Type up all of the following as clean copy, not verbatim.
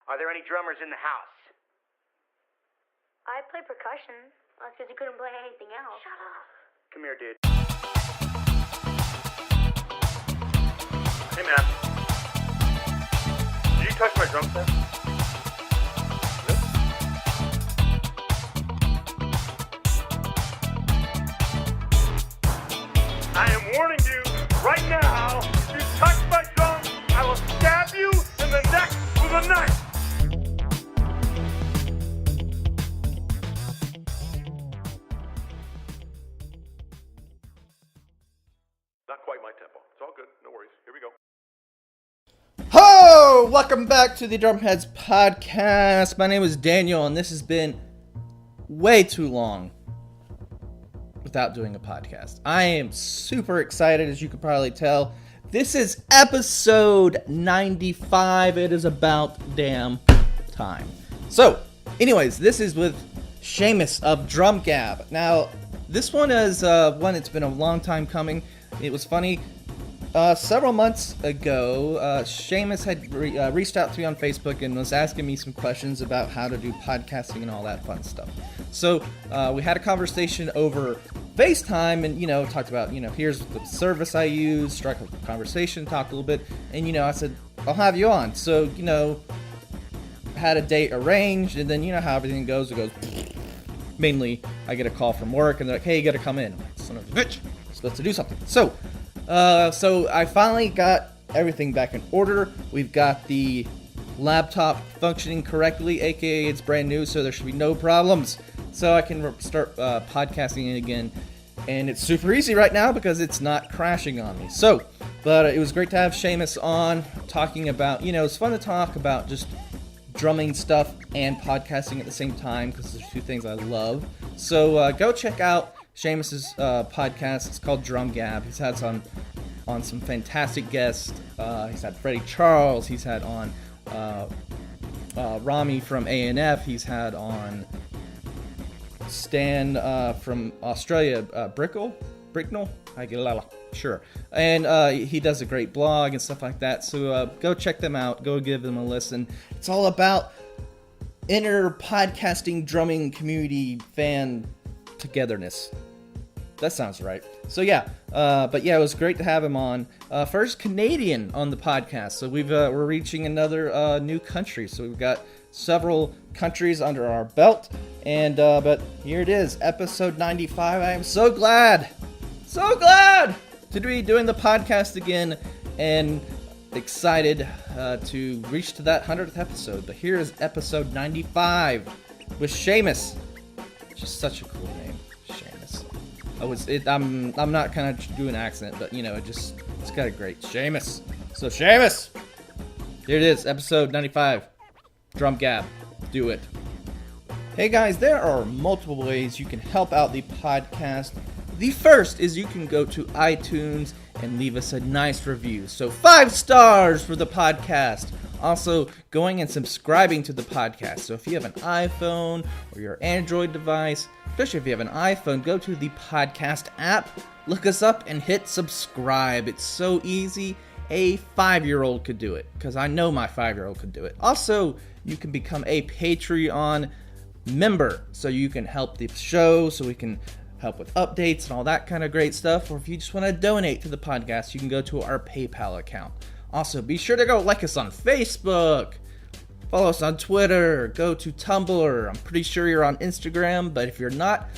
Are there any drummers in the house? I play percussion. That's because you couldn't play anything else. Shut up. Come here, dude. Hey, man. Did you touch my drum set? I am warning you right now, if you touch my drum, I will stab you in the neck with a knife. Not quite my tempo. It's all good. No worries. Here we go. Ho! Welcome back to the Drumheads podcast. My name is Daniel, and this has been way too long without doing a podcast. I am super excited, as you could probably tell. This is episode 95. It is about damn time. So, anyways, this is with Seamus of Drum Gab. Now, this one is one it's been a long time coming. It was funny. Several months ago, Seamus had reached out to me on Facebook and was asking me some questions about how to do podcasting and all that fun stuff. So we had a conversation over FaceTime and, talked about, here's the service I use, struck a conversation, talked a little bit, and, I said, I'll have you on. So, had a date arranged, and then, how everything goes, it goes, mainly, I get a call from work, and they're like, hey, you gotta come in. I'm like, son of a bitch, I'm supposed to do something. So I finally got everything back in order. We've got the laptop functioning correctly, aka it's brand new, so there should be no problems. So I can start podcasting again, and it's super easy right now because it's not crashing on me. So, but it was great to have Seamus on, talking about, it's fun to talk about just drumming stuff and podcasting at the same time, because there's two things I love. So go check out Seamus's podcast. It's called Drum Gab. He's had on some fantastic guests. He's had Freddie Charles. He's had on Rami from A&F. He's had on Stan from Australia, Bricknell? Sure. And he does a great blog and stuff like that. So go check them out. Go give them a listen. It's all about inner podcasting, drumming community fan togetherness. That sounds right. So but it was great to have him on. First Canadian on the podcast. So we're reaching another new country. So we've got several countries under our belt. And but here it is, episode 95. I am so glad to be doing the podcast again, and excited to reach to that 100th episode. But here is episode 95 with Seamus. Just such a cool name, Seamus. I'm not kind of doing an accent, but it's got a great Seamus. So Seamus, here it is, episode 95, Drum Gab. Do it. Hey guys, there are multiple ways you can help out the podcast. The first is you can go to iTunes and leave us a nice review. So 5 stars for the podcast. Also, going and subscribing to the podcast. So if you have an iPhone or your Android device, especially if you have an iPhone, go to the podcast app, look us up, and hit subscribe. It's so easy. A 5-year-old could do it, because I know my 5-year-old could do it. Also, you can become a Patreon member, so you can help the show, so we can help with updates and all that kind of great stuff. Or if you just want to donate to the podcast, you can go to our PayPal account. Also, be sure to go like us on Facebook, follow us on Twitter, go to Tumblr. I'm pretty sure you're on Instagram, but if you're not,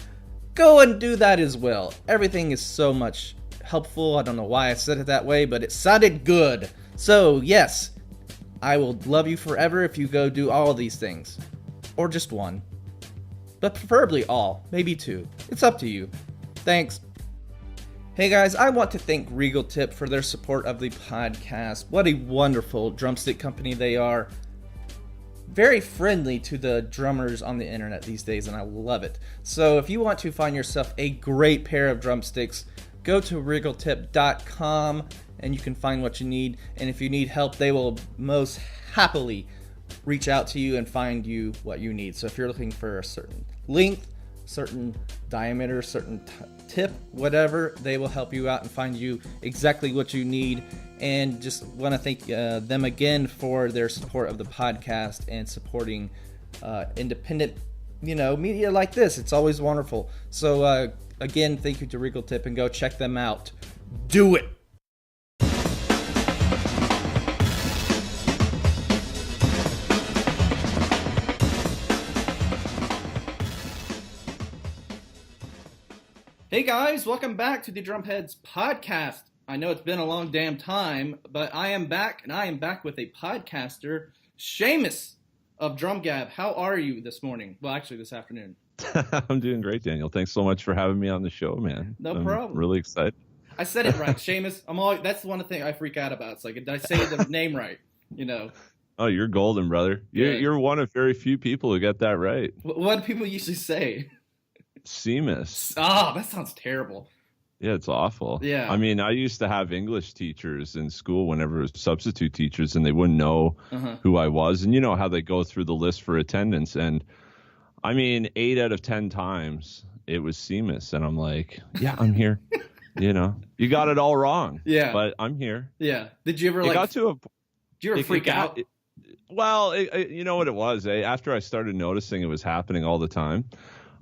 go and do that as well. Everything is so much helpful. I don't know why I said it that way, but it sounded good. So yes, I will love you forever if you go do all of these things, or just one, but preferably all, maybe 2. It's up to you. Thanks. Hey guys, I want to thank Regal Tip for their support of the podcast. What a wonderful drumstick company they are. Very friendly to the drummers on the internet these days, and I love it. So if you want to find yourself a great pair of drumsticks, go to regaltip.com and you can find what you need. And if you need help, they will most happily reach out to you and find you what you need. So if you're looking for a certain length, certain diameter, certain tip, whatever, they will help you out and find you exactly what you need. And just want to thank them again for their support of the podcast and supporting independent, media like this. It's always wonderful. So again, thank you to Regal Tip, and go check them out. Do it. Hey guys, welcome back to the Drumheads podcast. I know it's been a long damn time, but I am back, and I am back with a podcaster, Seamus of Drum Gab. How are you this morning? Well, actually this afternoon. I'm doing great, Daniel. Thanks so much for having me on the show, man. No problem. I'm really excited. I said it right, Seamus. That's one thing I freak out about. It's like, did I say the name right? Oh, you're golden, brother. You're one of very few people who get that right. What do people usually say? Seamus. Oh, that sounds terrible. Yeah, it's awful. Yeah. I mean, I used to have English teachers in school whenever it was substitute teachers, and they wouldn't know who I was. And you know how they go through the list for attendance. And I mean, 8 out of 10 times it was Seamus. And I'm like, yeah, I'm here. You got it all wrong. Yeah. But I'm here. Yeah. Did you ever did you ever freak out? Well, you know what it was, after I started noticing it was happening all the time,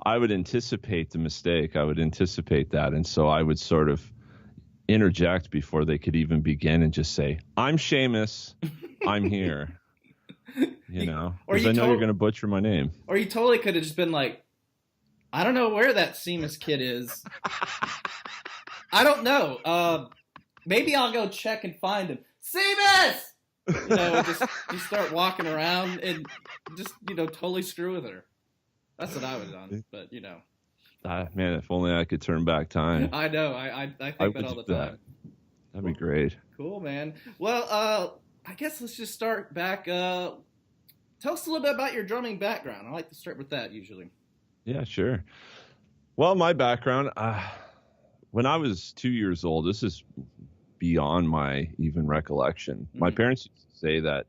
I would anticipate the mistake. I would anticipate that. And so I would sort of interject before they could even begin and just say, I'm Seamus. I'm here. Because I know you're going to butcher my name. Or you totally could have just been like, I don't know where that Seamus kid is. I don't know. Maybe I'll go check and find him. Seamus! Just start walking around and just, totally screw with her. That's what I would have done, but man, if only I could turn back time. I know. I think that all the time. That'd be great. Cool, man. Well, I guess let's just start back. Tell us a little bit about your drumming background. I like to start with that usually. Yeah, sure. Well, my background, when I was 2 years old, this is beyond my even recollection. My parents used to say that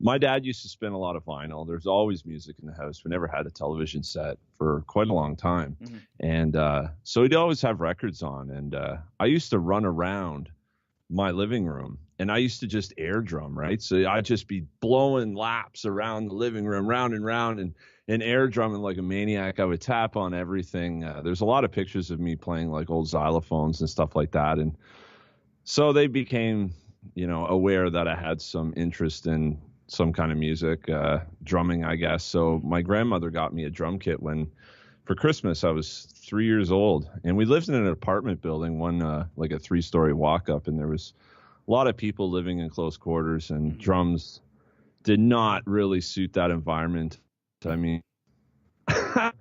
my dad used to spin a lot of vinyl. There's always music in the house. We never had a television set for quite a long time. And so he'd always have records on. And I used to run around my living room, and I used to just air drum, right? So I'd just be blowing laps around the living room, round and round, and air drumming like a maniac. I would tap on everything. There's a lot of pictures of me playing like old xylophones and stuff like that. And so they became, aware that I had some interest in some kind of music, drumming, I guess. So my grandmother got me a drum kit for Christmas. I was 3 years old, and we lived in an apartment building, like a 3-story walk up, and there was a lot of people living in close quarters, and drums did not really suit that environment. I mean,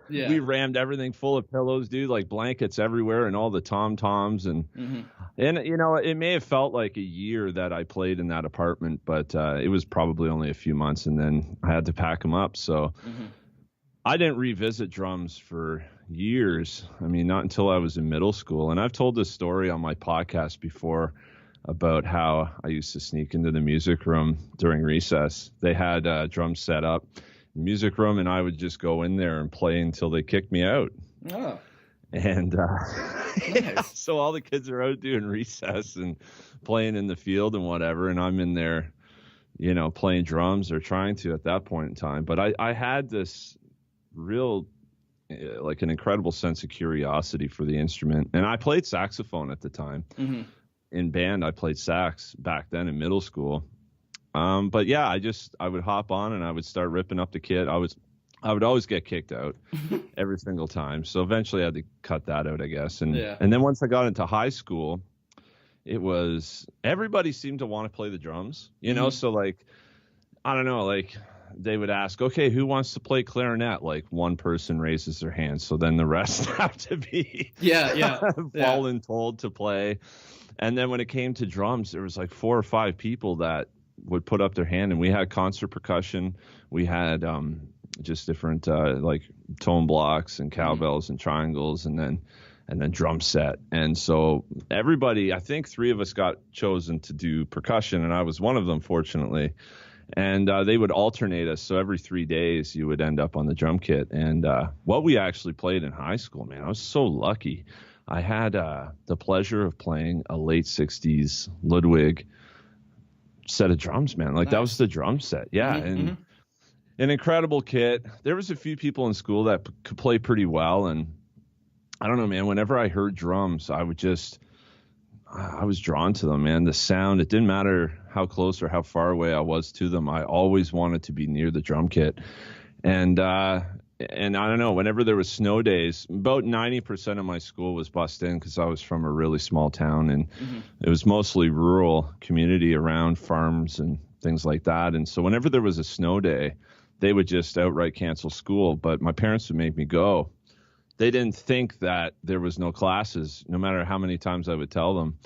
we rammed everything full of pillows, dude, like blankets everywhere, and all the tom-toms, and it may have felt like a year that I played in that apartment, but it was probably only a few months, and then I had to pack them up. So I didn't revisit drums for years. I mean, not until I was in middle school. And I've told this story on my podcast before about how I used to sneak into the music room during recess. They had drums set up in the music room, and I would just go in there and play until they kicked me out. Oh. And nice. So all the kids are out doing recess and playing in the field and whatever, and I'm in there, playing drums, or trying to at that point in time. But I had this real, like, an incredible sense of curiosity for the instrument. And I played saxophone at the time. In band, I played sax back then in middle school. But yeah, I would hop on and I would start ripping up the kit. I would always get kicked out every single time. So eventually I had to cut that out, I guess. And then once I got into high school, it was, everybody seemed to want to play the drums, so like, I don't know, like they would ask, okay, who wants to play clarinet? Like one person raises their hand. So then the rest have to be told to play. And then when it came to drums, there was like 4 or 5 people that would put up their hand, and we had concert percussion. We had just different like tone blocks and cowbells and triangles, and then drum set. And so everybody, I think 3 of us got chosen to do percussion, and I was one of them, fortunately. And they would alternate us. So every 3 days you would end up on the drum kit. And what we actually played in high school, man, I was so lucky. I had the pleasure of playing a late 60s Ludwig set of drums, man. Like, that was the drum set. Yeah. And an incredible kit. There was a few people in school that could play pretty well. And I don't know, man, whenever I heard drums, I was drawn to them, man. The sound, it didn't matter how close or how far away I was to them. I always wanted to be near the drum kit. And I don't know, whenever there was snow days, about 90% of my school was bussed in because I was from a really small town, and it was mostly rural community around farms and things like that. And so whenever there was a snow day, they would just outright cancel school, but my parents would make me go. They didn't think that there was no classes, no matter how many times I would tell them.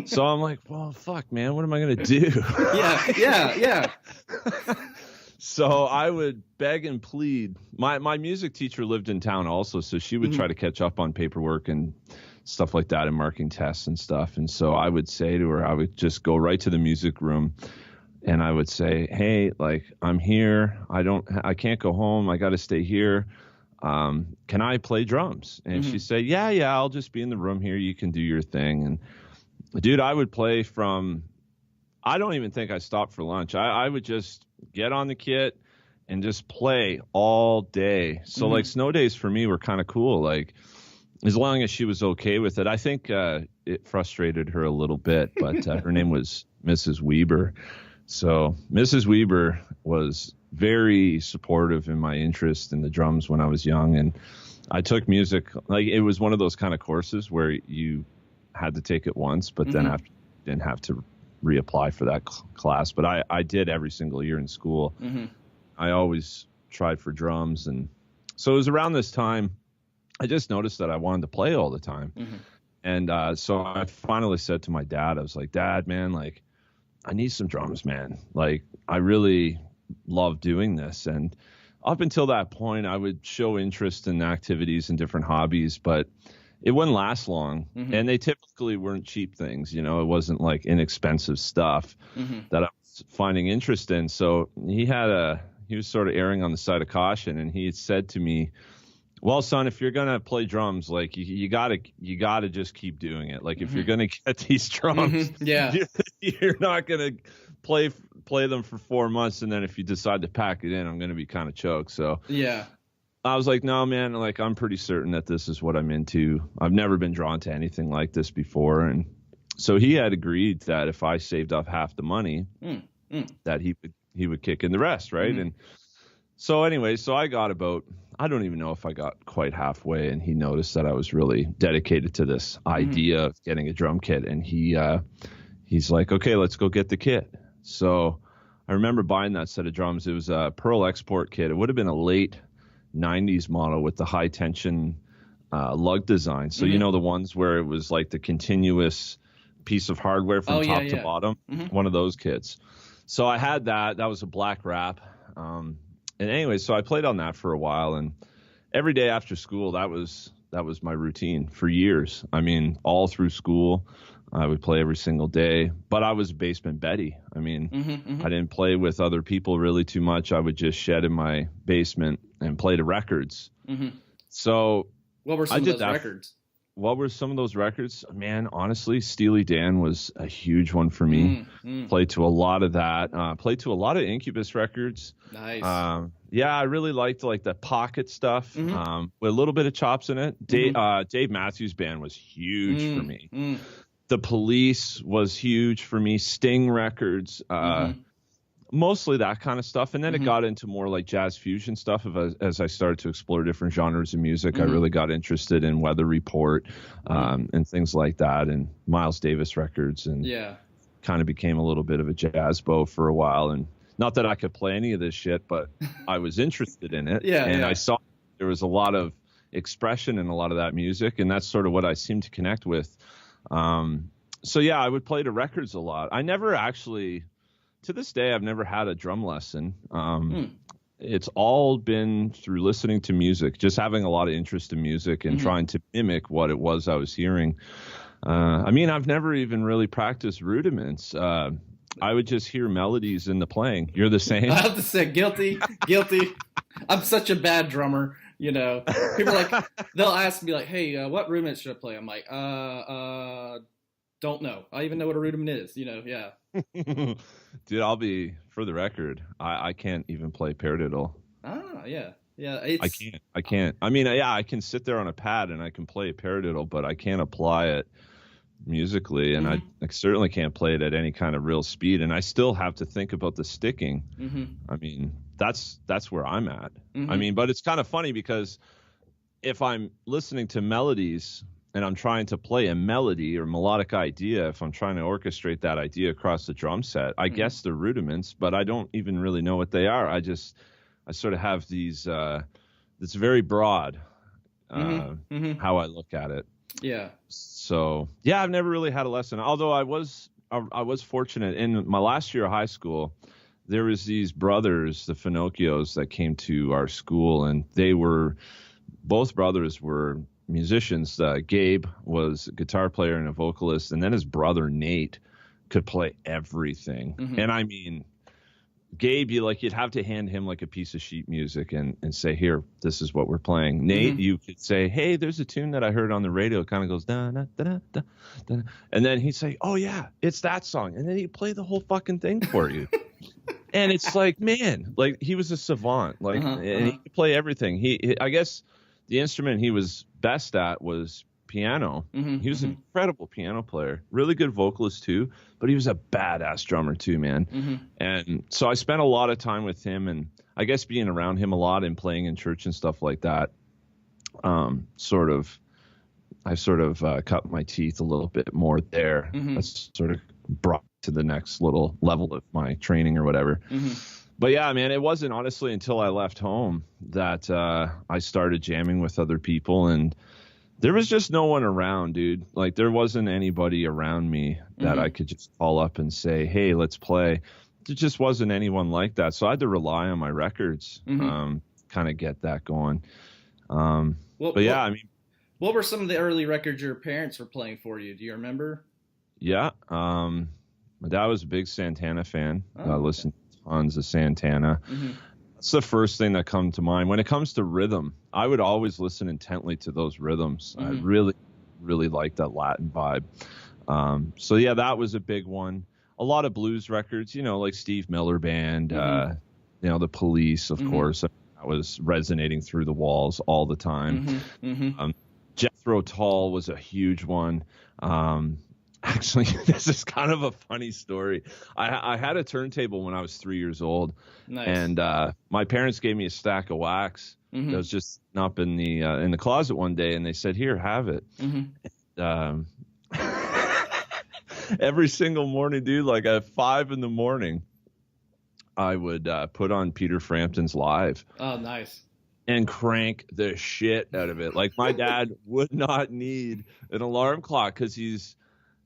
So I'm like, well, fuck, man, what am I going to do? Yeah. So I would beg and plead. My music teacher lived in town also, so she would try to catch up on paperwork and stuff like that and marking tests and stuff. And so I would say to her, I would just go right to the music room and I would say, hey, like, I'm here. I can't go home. I got to stay here. Can I play drums? And she'd say, yeah, I'll just be in the room here. You can do your thing. And dude, I would play I don't even think I stopped for lunch. I would just get on the kit and just play all day. So like snow days for me were kind of cool. Like, as long as she was okay with it. I think it frustrated her a little bit, but her name was Mrs. Weber. So Mrs. Weber was very supportive in my interest in the drums when I was young. And I took music, like, it was one of those kind of courses where you had to take it once, but then after, you didn't have to reapply for that class. But I did every single year in school. I always tried for drums. And so it was around this time, I just noticed that I wanted to play all the time. And so I finally said to my dad, I was like, Dad, man, like, I need some drums, man. Like, I really love doing this. And up until that point, I would show interest in activities and different hobbies, but it wouldn't last long. And they typically weren't cheap things. You know, it wasn't like inexpensive stuff that I was finding interest in. So he was sort of erring on the side of caution. And he had said to me, well, son, if you're going to play drums, like, you gotta just keep doing it. Like, if you're going to get these drums, you're not going to play them for 4 months. And then if you decide to pack it in, I'm going to be kind of choked. So I was like, no, man, like, I'm pretty certain that this is what I'm into. I've never been drawn to anything like this before. And so he had agreed that if I saved up half the money, that he would kick in the rest. Right. And so anyway, so I don't even know if I got quite halfway, and he noticed that I was really dedicated to this idea of getting a drum kit. And he's like, okay, let's go get the kit. So I remember buying that set of drums. It was a Pearl Export kit. It would have been a late 90s model with the high tension lug design. So, you know, the ones where it was like the continuous piece of hardware from top to bottom, one of those kits. So I had that. That was a black wrap. And anyway, so I played on that for a while, and every day after school, that was my routine for years. I mean, all through school, I would play every single day, but I was basement Betty. I mean, I didn't play with other people really too much. I would just shed in my basement and play the records. So what were some of those records? What were some of those records? Man, honestly, Steely Dan was a huge one for me. Played to a lot of that. Played to a lot of Incubus records. Nice. Yeah, I really liked like the pocket stuff with a little bit of chops in it. Dave Matthews Band was huge for me. The Police was huge for me. Sting records. Mostly that kind of stuff. And then it got into more like jazz fusion stuff as I started to explore different genres of music. I really got interested in Weather Report and things like that, and Miles Davis records, and kind of became a little bit of a jazz bow for a while. And not that I could play any of this shit, but I was interested in it. I saw there was a lot of expression in a lot of that music, and that's sort of what I seemed to connect with. So yeah, I would play to records a lot. I never actually... To this day, I've never had a drum lesson. It's all been through listening to music, just having a lot of interest in music and trying to mimic what it was I was hearing. I mean, I've never even really practiced rudiments. I would just hear melodies in the playing. You're the same. I have to say, guilty. I'm such a bad drummer. You know, people are like, they'll ask me like, hey, what rudiment should I play? I'm like, don't know. I even know what a rudiment is. You know, yeah. Dude, I'll be, for the record, I can't even play paradiddle. Ah, yeah. Yeah, I can't. I mean, yeah, I can sit there on a pad and I can play a paradiddle, but I can't apply it musically, and I certainly can't play it at any kind of real speed, and I still have to think about the sticking. I mean, that's where I'm at. I mean, but it's kind of funny because if I'm listening to melodies and I'm trying to play a melody or melodic idea, if I'm trying to orchestrate that idea across the drum set, I guess they're rudiments, but I don't even really know what they are. I sort of have these it's very broad how I look at it. Yeah. So yeah, I've never really had a lesson. Although I was fortunate in my last year of high school. There was these brothers, the Finocchios, that came to our school, and both brothers were musicians. Gabe was a guitar player and a vocalist, and then his brother Nate could play everything. And I mean, Gabe, you'd have to hand him like a piece of sheet music and say, here, this is what we're playing. Nate, you could say, hey, there's a tune that I heard on the radio. It kind of goes, da, da, da, da, da. And then he'd say, oh, yeah, it's that song. And then he'd play the whole fucking thing for you. And it's like, man, like he was a savant, and he could play everything. I guess the instrument he was best at was piano. He was an incredible piano player, really good vocalist too, but he was a badass drummer too, man. And so I spent a lot of time with him, and I guess being around him a lot and playing in church and stuff like that, I sort of cut my teeth a little bit more there. That's sort of brought to the next little level of my training or whatever. But yeah, man, it wasn't honestly until I left home that I started jamming with other people, and there was just no one around, dude. Like there wasn't anybody around me that I could just call up and say, hey, let's play. There just wasn't anyone like that. So I had to rely on my records, kind of get that going. But yeah, I mean, what were some of the early records your parents were playing for you? Do you remember? Yeah. My dad was a big Santana fan. I listened to tons of Santana. That's the first thing that comes to mind. When it comes to rhythm, I would always listen intently to those rhythms. I really, really like that Latin vibe. So yeah, that was a big one. A lot of blues records, like Steve Miller Band, the Police, of course. That was resonating through the walls all the time. Jethro Tull was a huge one. Actually, this is kind of a funny story. I had a turntable when I was 3 years old. Nice. And my parents gave me a stack of wax that was just up in the closet one day, and they said, here, have it. And, every single morning, dude, like at 5 a.m, I would put on Peter Frampton's Live. Oh, nice. And crank the shit out of it. Like my dad would not need an alarm clock because he's,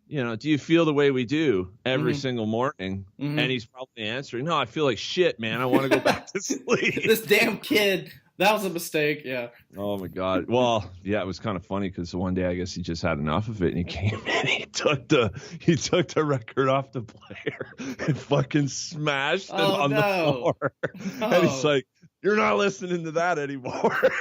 do you feel the way we do every single morning? And he's probably answering, no, I feel like shit, man. I want to go back to sleep. This damn kid. That was a mistake. Yeah. Oh my God. Well, yeah, it was kind of funny because one day I guess he just had enough of it, and he came in, he took the record off the player and fucking smashed it on the floor. And he's like, you're not listening to that anymore.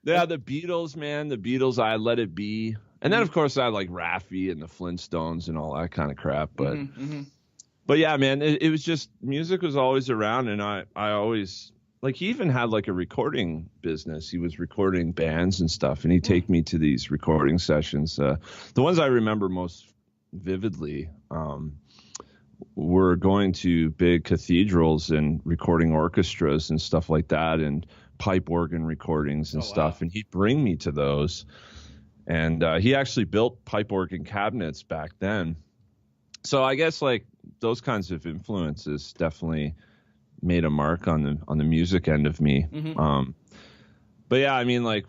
Yeah, the Beatles, man. The Beatles, I Let It Be. And then, of course, I like Raffi and the Flintstones and all that kind of crap. But but yeah, man, it was just music was always around. And I always like he even had like a recording business. He was recording bands and stuff. And he'd take me to these recording sessions. The ones I remember most vividly were going to big cathedrals and recording orchestras and stuff like that, and pipe organ recordings and stuff. And he'd bring me to those. And he actually built pipe organ cabinets back then. So I guess like those kinds of influences definitely made a mark on the music end of me. But yeah, I mean, like,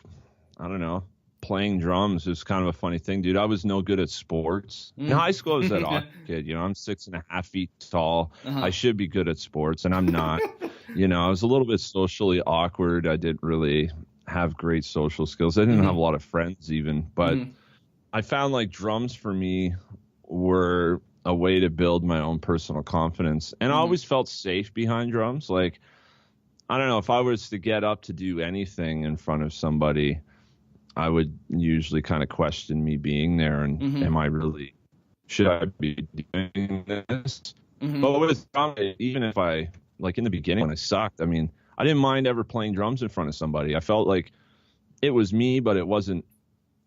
I don't know, playing drums is kind of a funny thing, dude. I was no good at sports. In high school, I was that awkward kid. I'm 6.5 feet tall. I should be good at sports, and I'm not. I was a little bit socially awkward. I didn't really have great social skills. I didn't have a lot of friends even, but I found like drums for me were a way to build my own personal confidence. And I always felt safe behind drums. Like, I don't know, if I was to get up to do anything in front of somebody, I would usually kind of question me being there. And am I really, should I be doing this? But with drum, even if I, like in the beginning when I sucked, I mean, I didn't mind ever playing drums in front of somebody. I felt like it was me, but it wasn't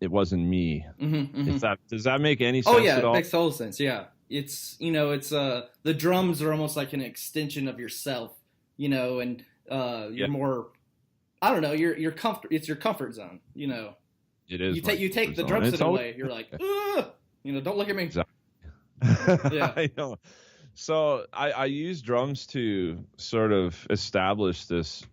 me. Does that make any sense at all? It makes total sense. Yeah. It's, it's the drums are almost like an extension of yourself, and you're more, I don't know, you're it's your comfort zone, It is. You take the drum set away, you're like, don't look at me. Exactly. Yeah. I know. So I use drums to sort of establish this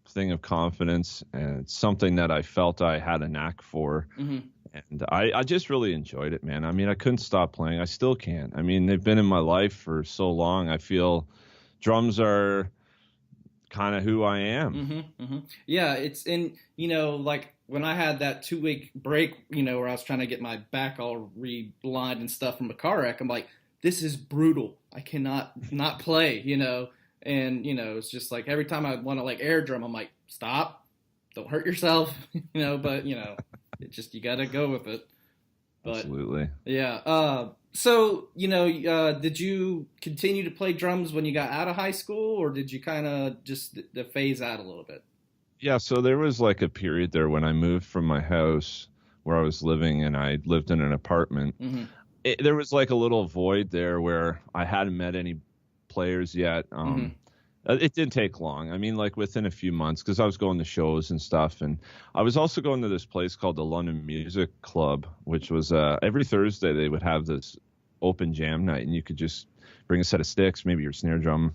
thing of confidence, and it's something that I felt I had a knack for. And I just really enjoyed it, man. I mean, I couldn't stop playing. I still can't. I mean, they've been in my life for so long. I feel drums are kind of who I am. Yeah, it's in, like when I had that 2-week break, where I was trying to get my back all relined and stuff from a car wreck, I'm like, this is brutal. I cannot not play, and, it's just like every time I want to like air drum, I'm like, stop, don't hurt yourself, but, it just, you got to go with it. But, absolutely. Yeah. So, did you continue to play drums when you got out of high school, or did you kind of just phase out a little bit? Yeah. So there was like a period there when I moved from my house where I was living, and I lived in an apartment. There was like a little void there where I hadn't met any players yet. It didn't take long. I mean, like within a few months, because I was going to shows and stuff. And I was also going to this place called the London Music Club, which was every Thursday they would have this open jam night, and you could just bring a set of sticks, maybe your snare drum,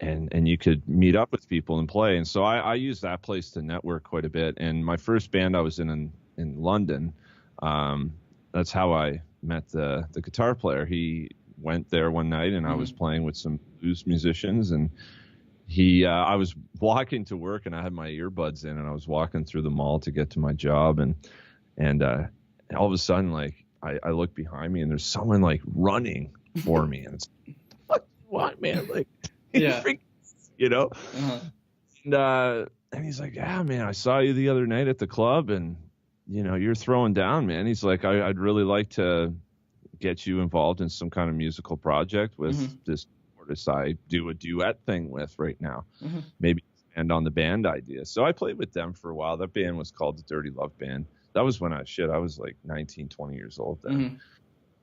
and you could meet up with people and play. And so I used that place to network quite a bit. And my first band I was in London, that's how I met the guitar player. He went there one night, and I was playing with some blues musicians, and I was walking to work, and I had my earbuds in, and I was walking through the mall to get to my job, and all of a sudden, like I look behind me, and there's someone like running for me, and it's what man, like yeah, and he's like, yeah, man, I saw you the other night at the club, and you're throwing down, man. He's like, I'd really like to get you involved in some kind of musical project with this artist I do a duet thing with right now. Maybe expand on the band idea. So I played with them for a while. That band was called the Dirty Love Band. That was when I was like 19, 20 years old then.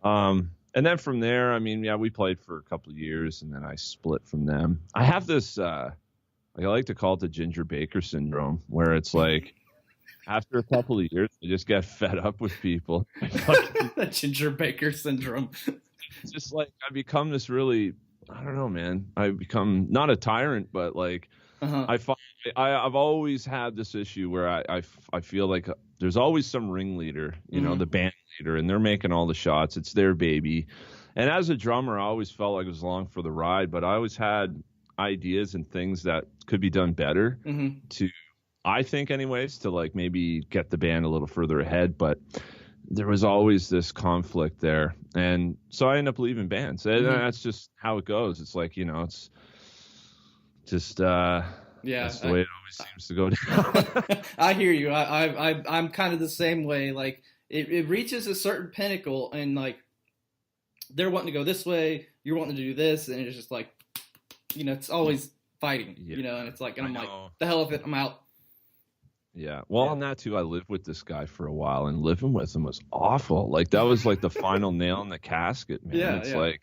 And then from there, I mean, yeah, we played for a couple of years, and then I split from them. I have this, I like to call it the Ginger Baker syndrome, where it's like, after a couple of years, I just get fed up with people. The Ginger Baker syndrome. It's just like I become this really, I don't know, man. I become not a tyrant, but like I've always had this issue where I feel like there's always some ringleader, the band leader, and they're making all the shots. It's their baby. And as a drummer, I always felt like I was along for the ride, but I always had ideas and things that could be done better to, I think anyways, to like maybe get the band a little further ahead, but there was always this conflict there. And so I ended up leaving bands. And that's just how it goes. It's like, it's just, that's the way it always seems to go down. I hear you. I'm kind of the same way. Like it reaches a certain pinnacle, and like they're wanting to go this way, you're wanting to do this. And it's just like, it's always fighting, and it's like, and I'm like, the hell with it, I'm out. Yeah. Well, on that too, I lived with this guy for a while, and living with him was awful. Like that was like the final nail in the casket, man. Yeah, it's like,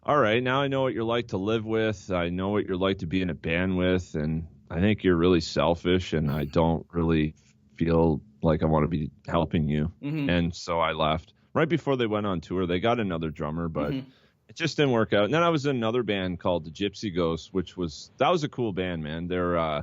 all right, now I know what you're like to live with. I know what you're like to be in a band with, and I think you're really selfish, and I don't really feel like I want to be helping you. And so I left. Right before they went on tour, they got another drummer, but it just didn't work out. And then I was in another band called the Gypsy Ghosts, that was a cool band, man. They're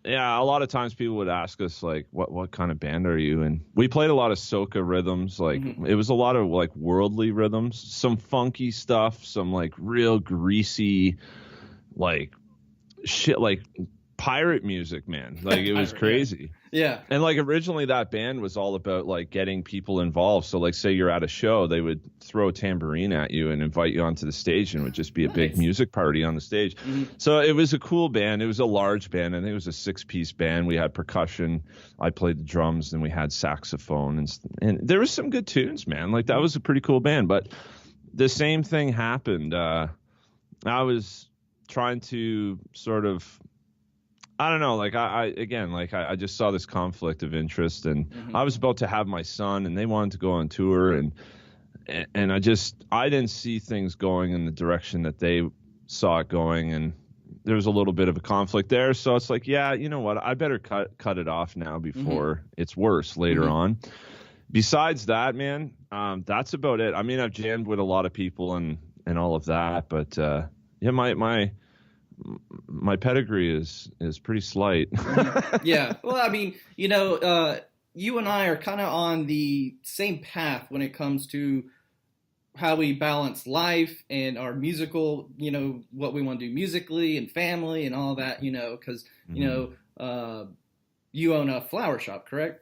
yeah, a lot of times people would ask us like, what kind of band are you? And we played a lot of soca rhythms. Like it was a lot of like worldly rhythms, some funky stuff, some like real greasy, like shit, like pirate music, man. Like it was crazy. Yeah. And like originally that band was all about like getting people involved. So like say you're at a show, they would throw a tambourine at you and invite you onto the stage, and it would just be a big music party on the stage. So it was a cool band. It was a large band. I think it was a 6-piece band. We had percussion. I played the drums, and we had saxophone, and there was some good tunes, man. Like that was a pretty cool band. But the same thing happened. I was trying to sort of, I don't know, like I just saw this conflict of interest, and I was about to have my son, and they wanted to go on tour, and I didn't see things going in the direction that they saw it going, and there was a little bit of a conflict there. So it's like, yeah, you know what, I better cut it off now before it's worse later on. Besides that, man, that's about it. I mean, I've jammed with a lot of people and all of that, but yeah, my pedigree is pretty slight. Yeah. Well, I mean, you know, you and I are kind of on the same path when it comes to how we balance life and our musical, you know, what we want to do musically and family and all that, you know, because, you know, you own a flower shop, correct?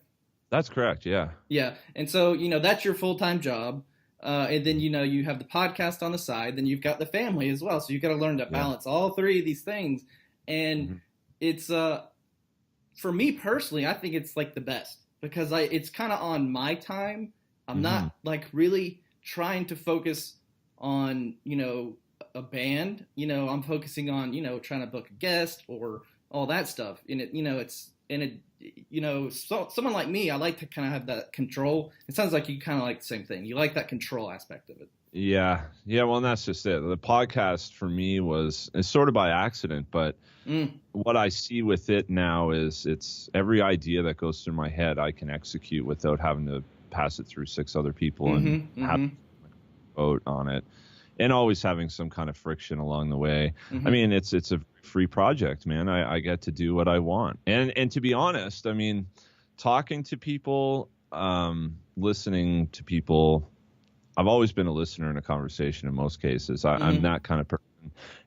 That's correct. Yeah. Yeah. And so, you know, that's your full-time job. And then, you know, you have the podcast on the side, then you've got the family as well. So you've got to learn to balance all three of these things. And it's, for me personally, I think it's like the best because it's kind of on my time. I'm not like really trying to focus on, you know, a band, you know, I'm focusing on, you know, trying to book a guest or all that stuff. And it, you know, you know, so someone like me, I like to kind of have that control. It sounds like you kind of like the same thing. You like that control aspect of it. Yeah. Well, and that's just it. The podcast for me it's sort of by accident, but what I see with it now is it's every idea that goes through my head, I can execute without having to pass it through 6 other people and have a vote on it, and always having some kind of friction along the way. I mean, it's a free project, man. I get to do what I want. And to be honest, I mean, talking to people, listening to people, I've always been a listener in a conversation in most cases. I'm that kind of person.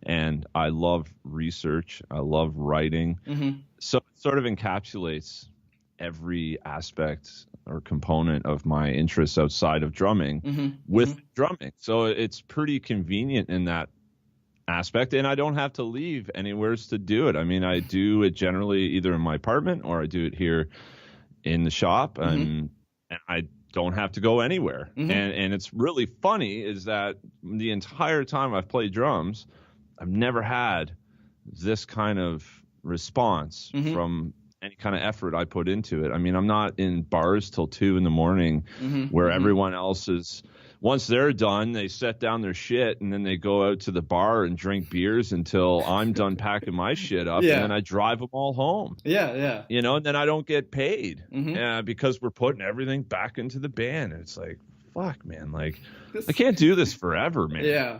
And I love research. I love writing. So it sort of encapsulates every aspect or component of my interests outside of drumming with drumming. So it's pretty convenient in that aspect, and I don't have to leave anywhere to do it. I mean, I do it generally either in my apartment or I do it here in the shop, and I don't have to go anywhere. And it's really funny is that the entire time I've played drums, I've never had this kind of response from any kind of effort I put into it. I mean, I'm not in bars till 2 a.m. where everyone else is. Once they're done, they set down their shit and then they go out to the bar and drink beers until I'm done packing my shit up, and then I drive them all home. Yeah. You know, and then I don't get paid because we're putting everything back into the band. And it's like, fuck, man, like I can't do this forever, man.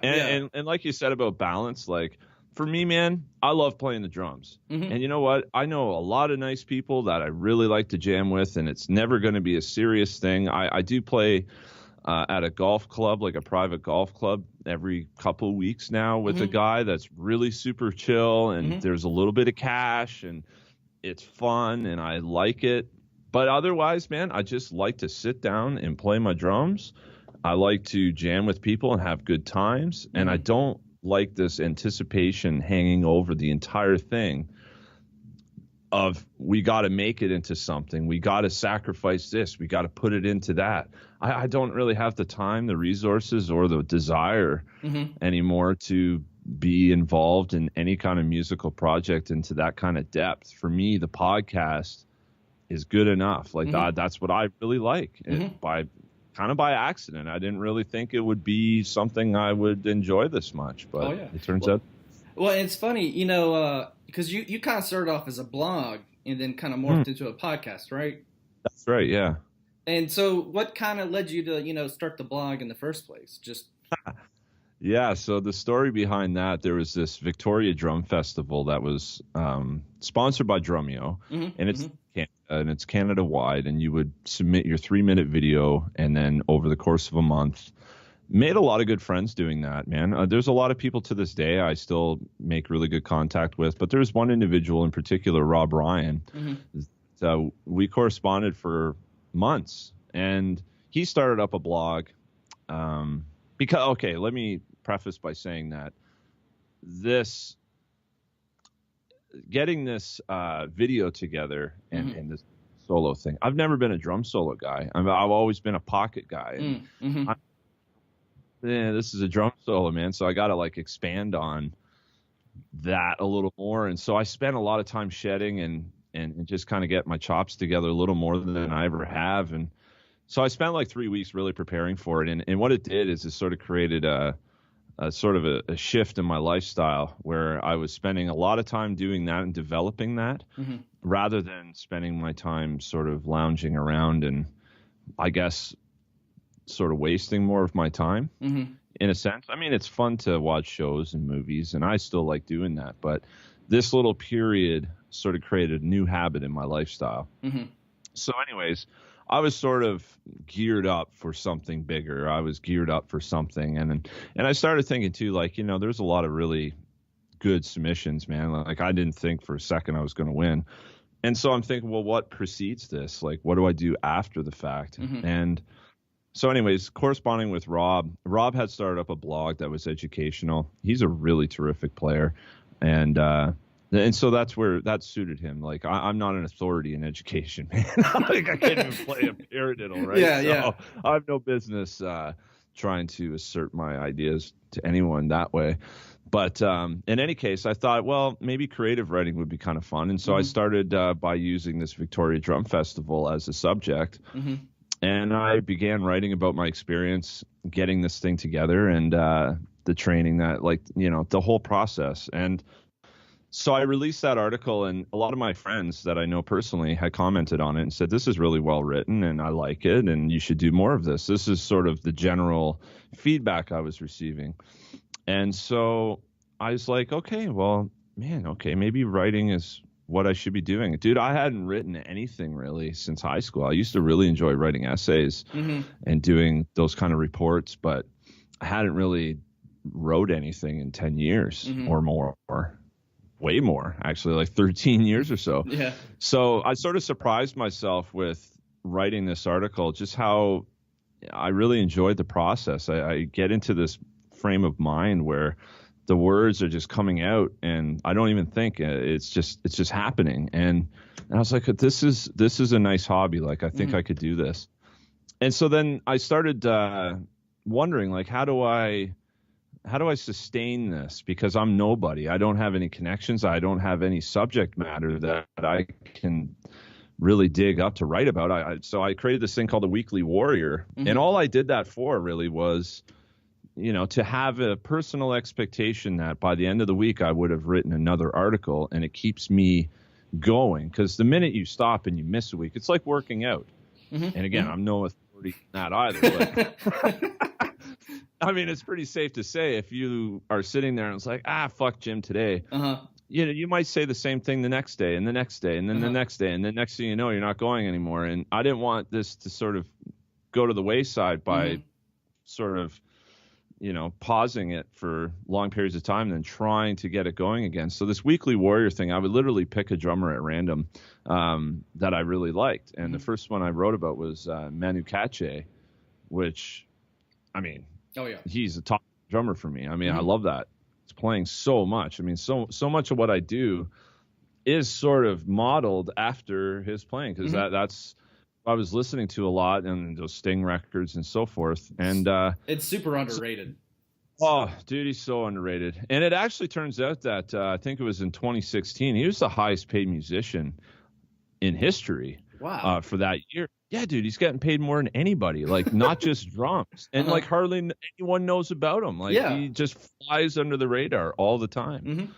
And like you said about balance, like for me, man, I love playing the drums. And you know what? I know a lot of nice people that I really like to jam with, and it's never going to be a serious thing. I do play at a golf club, like a private golf club, every couple of weeks now with a guy that's really super chill, and there's a little bit of cash, and it's fun, and I like it. But otherwise, man, I just like to sit down and play my drums. I like to jam with people and have good times, and I don't like this anticipation hanging over the entire thing of we got to make it into something. We got to sacrifice this. We got to put it into that. I don't really have the time, the resources, or the desire anymore to be involved in any kind of musical project into that kind of depth. For me, the podcast is good enough. Like that's what I really like. By accident, I didn't really think it would be something I would enjoy this much, but it turns out. Well, it's funny, you know, because you kind of started off as a blog and then kind of morphed into a podcast, right? That's right, yeah. And so what kind of led you to, you know, start the blog in the first place? Just Yeah, so the story behind that, there was this Victoria Drum Festival that was sponsored by Drumeo, and it's Canada-wide, and you would submit your 3-minute video, and then over the course of a month, made a lot of good friends doing that, man. There's a lot of people to this day I still make really good contact with, but there's one individual in particular, Rob Ryan. So we corresponded for months, and he started up a blog. Because, okay, let me preface by saying that getting this video together and this solo thing, I've never been a drum solo guy. I've always been a pocket guy. And this is a drum solo, man. So I got to like expand on that a little more. And so I spent a lot of time shedding and just kind of get my chops together a little more than I ever have. And so I spent like 3 weeks really preparing for it. And what it did is it sort of created a sort of a shift in my lifestyle where I was spending a lot of time doing that and developing that rather than spending my time sort of lounging around and I guess sort of wasting more of my time in a sense. I mean, it's fun to watch shows and movies, and I still like doing that. But this little period sort of created a new habit in my lifestyle. So anyways, I was sort of geared up for something bigger. I was geared up for something. And I started thinking too, like, you know, there's a lot of really good submissions, man. Like I didn't think for a second I was going to win. And so I'm thinking, well, what precedes this? Like, what do I do after the fact? And so anyways, corresponding with Rob had started up a blog that was educational. He's a really terrific player. And so that's where that suited him. Like I'm not an authority in education, man. Like I can't even play a paradiddle, right? Yeah. I have no business trying to assert my ideas to anyone that way. But in any case, I thought, well, maybe creative writing would be kind of fun. And so I started by using this Victoria Drum Festival as a subject. And I began writing about my experience getting this thing together and the training that, like, you know, the whole process. And so I released that article, and a lot of my friends that I know personally had commented on it and said, this is really well written and I like it and you should do more of this. This is sort of the general feedback I was receiving. And so I was like, okay, well, man, okay, maybe writing is what I should be doing. Dude, I hadn't written anything really since high school. I used to really enjoy writing essays and doing those kind of reports, but I hadn't really wrote anything in 10 years or more, or way more, actually, like 13 years or so. Yeah. So I sort of surprised myself with writing this article, just how I really enjoyed the process. I get into this frame of mind where the words are just coming out and I don't even think. It's just happening. And I was like, this is a nice hobby. Like, I think I could do this. And so then I started wondering, like, how do I sustain this? Because I'm nobody. I don't have any connections. I don't have any subject matter that I can really dig up to write about. So I created this thing called the Weekly Warrior. And all I did that for really was, you know, to have a personal expectation that by the end of the week I would have written another article, and it keeps me going. Because the minute you stop and you miss a week, it's like working out. And again, I'm no authority in that either. But I mean, it's pretty safe to say if you are sitting there and it's like, fuck gym today, you know, you might say the same thing the next day and the next day and then the next day. And the next thing you know, you're not going anymore. And I didn't want this to sort of go to the wayside by sort of, you know, pausing it for long periods of time and then trying to get it going again. So this Weekly Warrior thing, I would literally pick a drummer at random that I really liked. And the first one I wrote about was Manu Katché, which, I mean, he's a top drummer for me. I mean, I love that. He's playing so much. I mean, so much of what I do is sort of modeled after his playing, because that's I was listening to a lot, and those Sting records and so forth. And it's super underrated. Oh, dude, he's so underrated. And it actually turns out that I think it was in 2016, he was the highest paid musician in history. Wow. For that year. Yeah, dude, he's getting paid more than anybody, like not just drums. And like hardly anyone knows about him. Like he just flies under the radar all the time.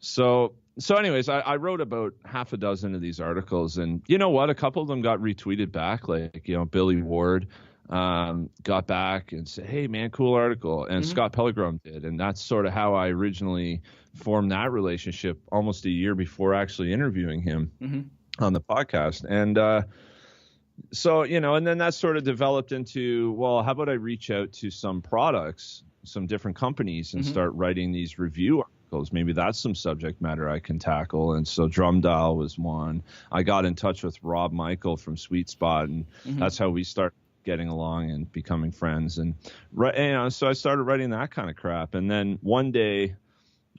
So anyways, I wrote about half a dozen of these articles, and you know what? A couple of them got retweeted back. Like, you know, Billy Ward got back and said, hey, man, cool article. And Scott Pilgrim did. And that's sort of how I originally formed that relationship almost a year before actually interviewing him on the podcast. And So, and then that sort of developed into, well, how about I reach out to some products, some different companies, and start writing these review articles? Maybe that's some subject matter I can tackle. And so Drum Dial was one. I got in touch with Rob Michael from Sweet Spot, and that's how we started getting along and becoming friends. And so I started writing that kind of crap. And then one day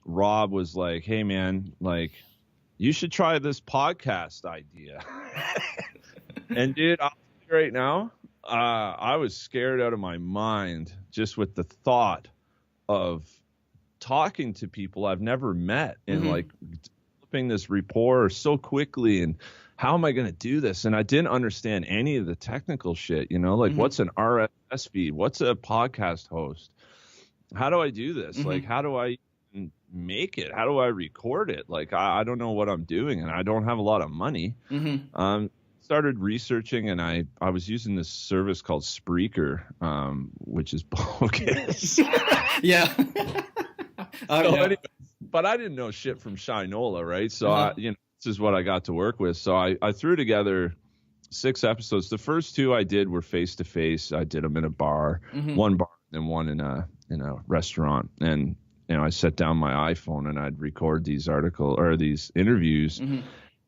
Rob was like, hey man, like, you should try this podcast idea. And dude, I'll tell you right now, I was scared out of my mind just with the thought of talking to people I've never met and like developing this rapport so quickly. And how am I going to do this? And I didn't understand any of the technical shit, like what's an RSS feed? What's a podcast host? How do I do this? Like, how do I make it? How do I record it? Like, I don't know what I'm doing, and I don't have a lot of money. Started researching, and I was using this service called Spreaker, which is bogus. Yeah. Anyway, but I didn't know shit from Shinola, right? So this is what I got to work with. So I threw together 6 episodes. The first 2 I did were face to face. I did them in a bar, one bar, and one in a restaurant. And I set down my iPhone and I'd record these these interviews.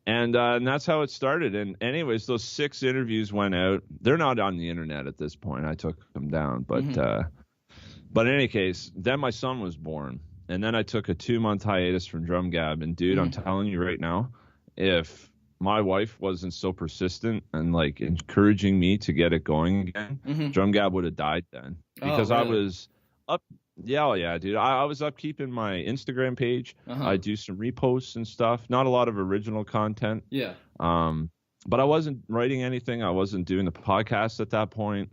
And that's how it started. And anyways, those 6 interviews went out. They're not on the internet at this point. I took them down. But in any case, then my son was born. And then I took a 2-month hiatus from Drum Gab. And dude, I'm telling you right now, if my wife wasn't so persistent and like encouraging me to get it going again, Drum Gab would have died then. Because I was up. Yeah, dude. I was up keeping my Instagram page. I do some reposts and stuff. Not a lot of original content. Yeah. But I wasn't writing anything. I wasn't doing the podcast at that point.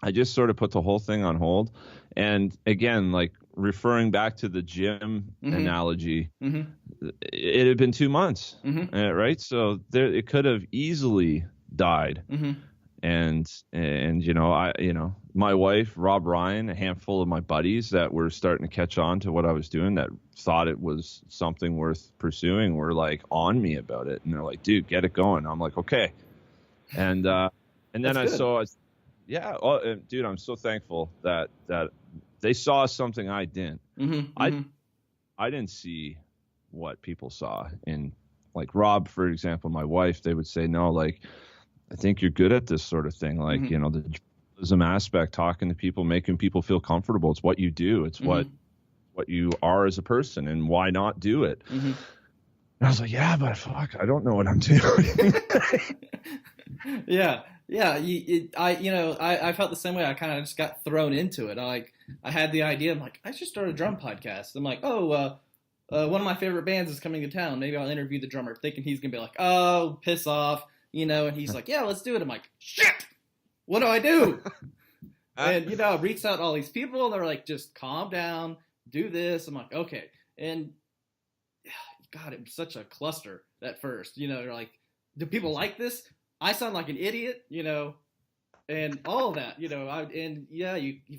I just sort of put the whole thing on hold. And again, like referring back to the gym analogy, it had been 2 months, right? So it could have easily died. And my wife, Rob Ryan, a handful of my buddies that were starting to catch on to what I was doing, that thought it was something worth pursuing, were like on me about it. And they're like, dude, get it going. I'm like, okay. And then dude, I'm so thankful that they saw something I didn't. I didn't see what people saw in, like Rob, for example, my wife. They would say, no, like, I think you're good at this sort of thing. Like, the journalism aspect, talking to people, making people feel comfortable. It's what you do. It's what you are as a person, and why not do it? And I was like, yeah, but fuck, I don't know what I'm doing. Yeah. I felt the same way. I kind of just got thrown into it. I had the idea. I'm like, I should start a drum podcast. I'm like, one of my favorite bands is coming to town. Maybe I'll interview the drummer, thinking he's gonna be like, oh, piss off. And he's like, yeah, let's do it. I'm like, shit, what do I do? And, I reached out to all these people, and they're like, just calm down, do this. I'm like, okay. And, God, it was such a cluster at first. You're like, do people like this? I sound like an idiot, and all that, you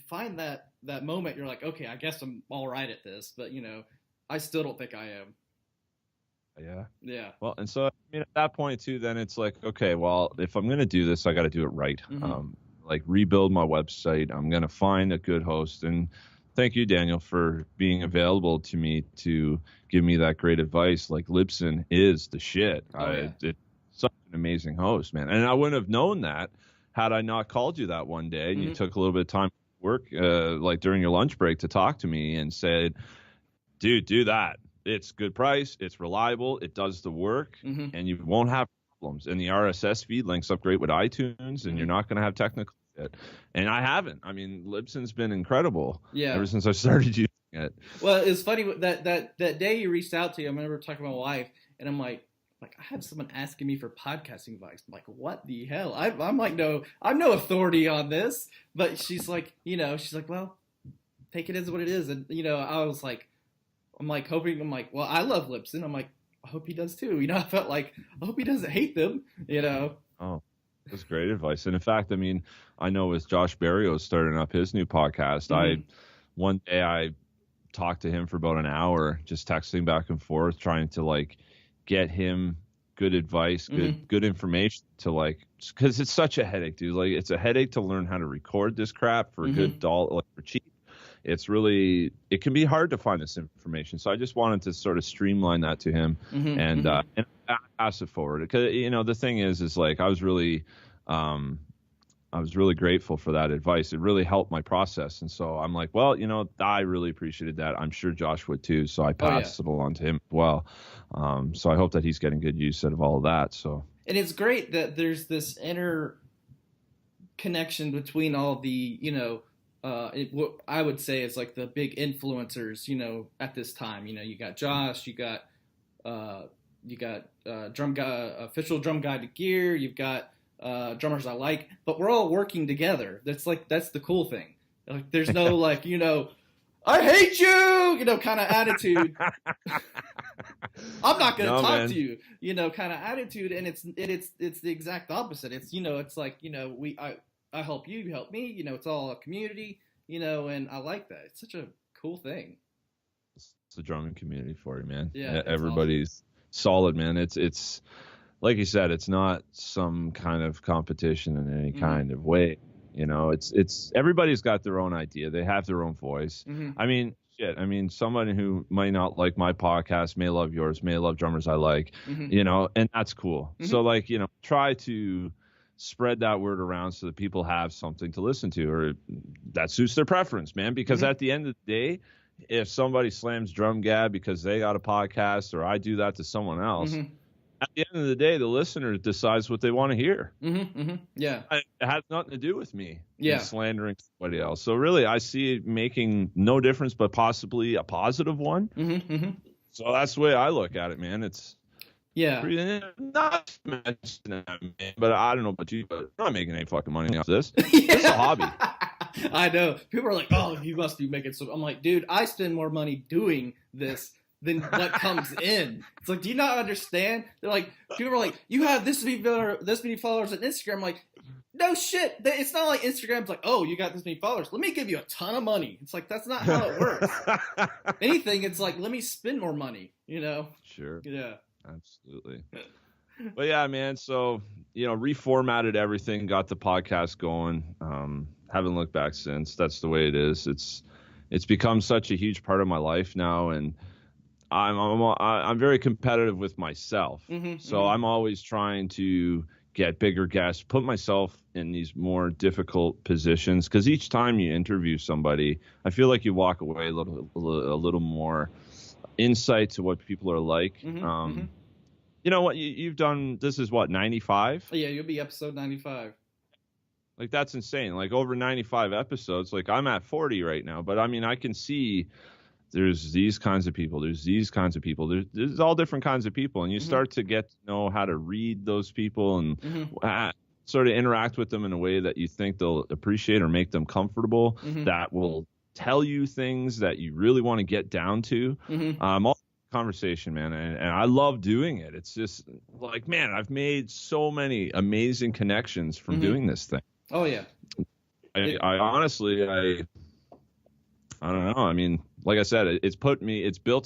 find that moment, you're like, okay, I guess I'm all right at this, but, I still don't think I am. Yeah. Well, and so at that point too, then it's like, okay, well, if I'm going to do this, I got to do it right. Like rebuild my website. I'm going to find a good host. And thank you, Daniel, for being available to me to give me that great advice. Like Libsyn is the shit. It's such an amazing host, man. And I wouldn't have known that had I not called you that one day and you took a little bit of time to work, like during your lunch break, to talk to me and said, dude, do that. It's good price, it's reliable, it does the work, and you won't have problems. And the RSS feed links up great with iTunes, and you're not going to have technical shit. And I haven't. I mean, Libsyn's been incredible ever since I started using it. Well, it's funny that day you reached out to me. I remember talking to my wife, and I'm like, I have someone asking me for podcasting advice. I'm like, what the hell? I'm like, no, I'm no authority on this. But she's like, well, take it as what it is. And I was like, well, I love Libsyn. I'm like, I hope he does too. I felt like, I hope he doesn't hate them, Oh, that's great advice. And in fact, I mean, I know as Josh Barrios starting up his new podcast, one day I talked to him for about an hour, just texting back and forth, trying to like get him good advice, good information to like because it's such a headache, dude. Like, it's a headache to learn how to record this crap for a good dollar, like for cheap. It can be hard to find this information. So I just wanted to sort of streamline that to him and pass it forward. Because, the thing is like, I was really grateful for that advice. It really helped my process. And so I'm like, well, I really appreciated that. I'm sure Josh would too. So I passed it along to him as well. So I hope that he's getting good use out of all of that. So. And it's great that there's this inner connection between all the, what I would say is like the big influencers, at this time. You got Josh, you got Drum Gab, official Drum Guide gear, you've got drummers I like, but we're all working together. That's the cool thing. Like, there's no like, I hate you, kind of attitude. I'm not gonna talk to you, kind of attitude. And it's the exact opposite. It's it's like, I help you help me. It's all a community. And I like that. It's such a cool thing. It's the drumming community for you, man. Yeah, everybody's solid, man. It's like you said, it's not some kind of competition in any kind of way. It's everybody's got their own idea. They have their own voice. I mean, someone who might not like my podcast may love yours, may love drummers I like, and that's cool. So like, try to spread that word around so that people have something to listen to, or that suits their preference, man. Because at the end of the day, if somebody slams Drum Gab because they got a podcast, or I do that to someone else, at the end of the day, the listener decides what they want to hear. Yeah. It has nothing to do with me slandering somebody else. So really, I see it making no difference, but possibly a positive one. So that's the way I look at it, man. It's not but I don't know about you, but I'm not making any fucking money off this. This is a hobby. I know. People are like, oh, you must be making some. I'm like, dude, I spend more money doing this than what comes in. It's like, do you not understand? They're like, people are like, you have this many followers on Instagram. I'm like, no shit. It's not like Instagram's like, oh, you got this many followers, let me give you a ton of money. It's like, that's not how it works. Anything, it's like, let me spend more money, Sure. Yeah. Absolutely. But yeah, man. So, reformatted everything, got the podcast going. Haven't looked back since. That's the way it is. It's become such a huge part of my life now, and I'm very competitive with myself. So I'm always trying to get bigger guests, put myself in these more difficult positions, because each time you interview somebody, I feel like you walk away a little more insight to what people are like. You know what you've done? This is what, 95? Yeah, you'll be episode 95. Like, that's insane. Like, over 95 episodes. Like, I'm at 40 right now, but I mean, I can see there's these kinds of people. There's these kinds of people. There's all different kinds of people, and you start to get to know how to read those people and sort of interact with them in a way that you think they'll appreciate or make them comfortable. That will tell you things that you really want to get down to. All conversation, man, and I love doing it. It's just like, man, I've made so many amazing connections from doing this thing. Oh yeah. I honestly, I don't know. I mean, like I said, it's built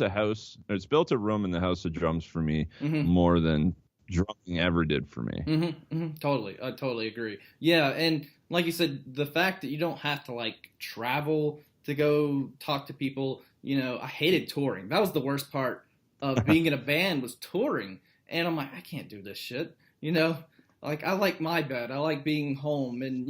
a room in the house of drums for me more than drumming ever did for me. Totally. I totally agree. Yeah. And like you said, the fact that you don't have to like travel to go talk to people, I hated touring. That was the worst part of being in a band, was touring. And I'm like, I can't do this shit. Like, I like my bed. I like being home, and,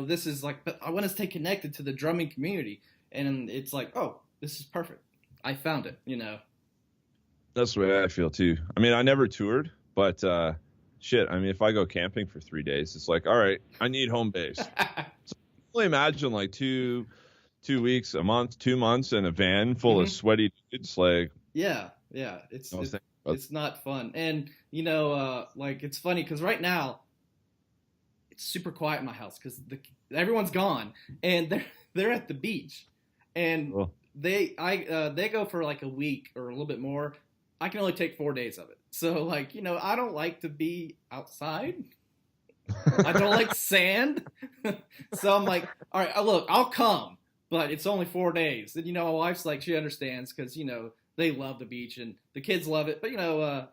this is like, but I want to stay connected to the drumming community. And it's like, oh, this is perfect. I found it, That's the way I feel too. I mean, I never toured, but shit, I mean, if I go camping for 3 days, it's like, all right, I need home base. So only imagine like 2 weeks, a month, 2 months in a van full of sweaty dudes. Like, yeah, it's not fun. And like, it's funny because right now it's super quiet in my house because everyone's gone and they're at the beach, and they go for like a week or a little bit more. I can only take 4 days of it. So like, I don't like to be outside. I don't like sand. So I'm like, all right, look, I'll come, but it's only 4 days. And, my wife's like, she understands because, they love the beach and the kids love it. But,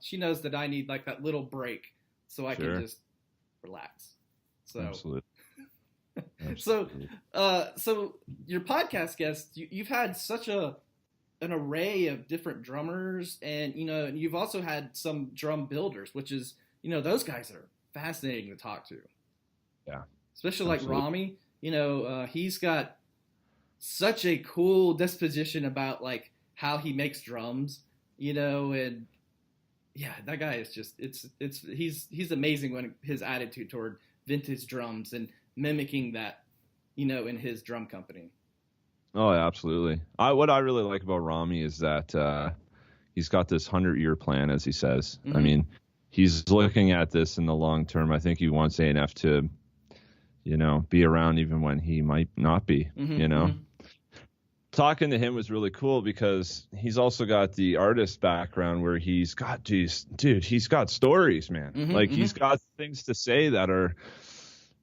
she knows that I need like that little break so I can just relax. So Absolutely. So your podcast guests, you've had such an array of different drummers, and you've also had some drum builders, which is those guys are fascinating to talk to. Yeah, especially absolutely. like Rami. He's got such a cool disposition about like how he makes drums, and yeah, that guy is just he's amazing when his attitude toward vintage drums and mimicking that, in his drum company. Oh, absolutely. What I really like about Rami is that he's got this 100-year plan, as he says. Mm-hmm. I mean, he's looking at this in the long term. I think he wants A&F to, be around even when he might not be, Mm-hmm. Talking to him was really cool because he's also got the artist background where he's got, he's got stories, man. Mm-hmm, like mm-hmm. He's got things to say that are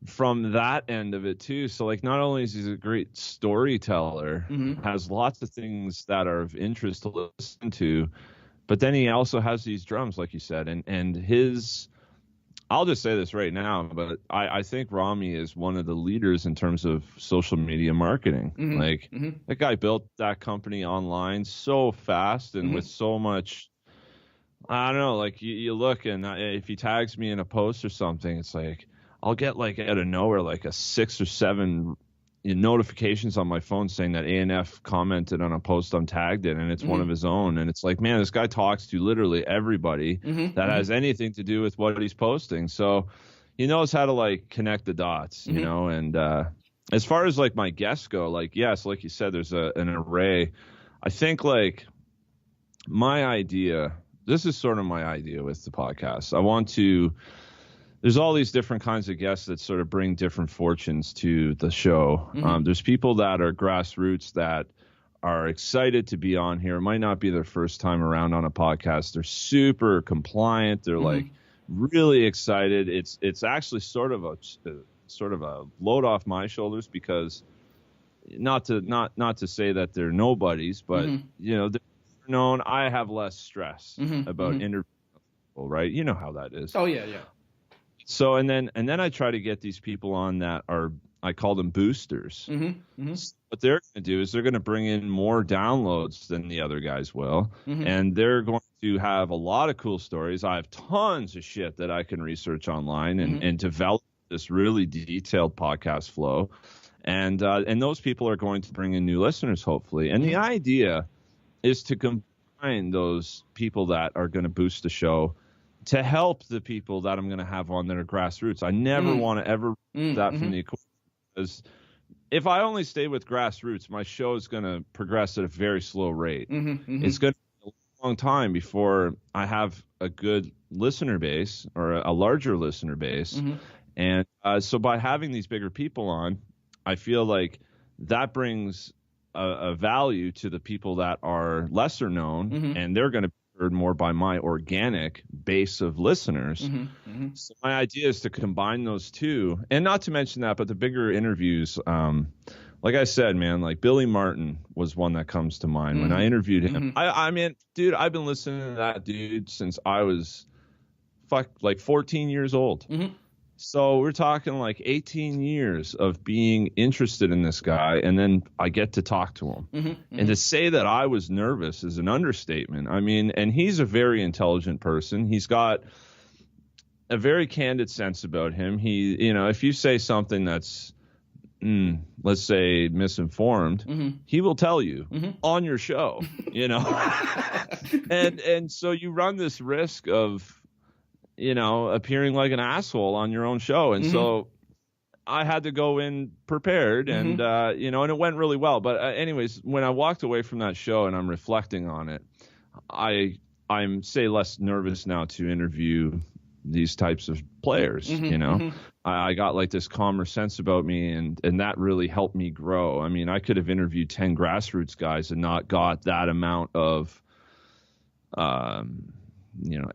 from that end of it too. So like, not only is he a great storyteller, Mm-hmm. has lots of things that are of interest to listen to, but then he also has these drums, like you said, and his, I'll just say this right now, but I think Rami is one of the leaders in terms of social media marketing. Mm-hmm. Like Mm-hmm. that guy built that company online so fast and Mm-hmm. with so much, I don't know, like you look and if he tags me in a post or something, it's like, I'll get like out of nowhere, like a 6 or 7 notifications on my phone saying that A&F commented on a post I'm tagged in, and it's Mm-hmm. one of his own. And it's like, man, this guy talks to literally everybody Mm-hmm. that has anything to do with what he's posting. So he knows how to like connect the dots, Mm-hmm. And as far as like my guests go, like, yes, like you said, there's an array. I think like this is sort of my idea with the podcast. There's all these different kinds of guests that sort of bring different fortunes to the show. Mm-hmm. There's people that are grassroots that are excited to be on here. It might not be their first time around on a podcast. They're super compliant. They're Mm-hmm. like really excited. It's actually sort of a load off my shoulders because not to say that they're nobodies, but Mm-hmm. they're known. I have less stress Mm-hmm. about Mm-hmm. interviewing people, right? You know how that is. Oh yeah. So and then I try to get these people on that are, I call them boosters. Mm-hmm. Mm-hmm. What they're going to do is they're going to bring in more downloads than the other guys will, Mm-hmm. and they're going to have a lot of cool stories. I have tons of shit that I can research online and, Mm-hmm. and develop this really detailed podcast flow, and those people are going to bring in new listeners, hopefully. And the idea is to combine those people that are going to boost the show to help the people that I'm going to have on that are grassroots. I never want to ever remove that from the equation, because if I only stay with grassroots, my show is going to progress at a very slow rate. Mm-hmm. Mm-hmm. It's going to be a long time before I have a good listener base or a larger listener base. Mm-hmm. And so by having these bigger people on, I feel like that brings a value to the people that are lesser known, Mm-hmm. and they're going to heard more by my organic base of listeners. Mm-hmm. Mm-hmm. So my idea is to combine those two, and not to mention that, but the bigger interviews, like I said, man, like Billy Martin was one that comes to mind when I interviewed him. Mm-hmm. I mean, dude, I've been listening to that dude since I was like 14 years old. Mm-hmm. So we're talking like 18 years of being interested in this guy, and then I get to talk to him. Mm-hmm. Mm-hmm. And to say that I was nervous is an understatement. I mean, and he's a very intelligent person. He's got a very candid sense about him. He, if you say something that's, let's say, misinformed, Mm-hmm. he will tell you Mm-hmm. on your show, and so you run this risk of, appearing like an asshole on your own show. And so I had to go in prepared, and, and it went really well. But anyways, when I walked away from that show and I'm reflecting on it, I'm say less nervous now to interview these types of players. I got like this calmer sense about me, and that really helped me grow. I mean, I could have interviewed 10 grassroots guys and not got that amount of,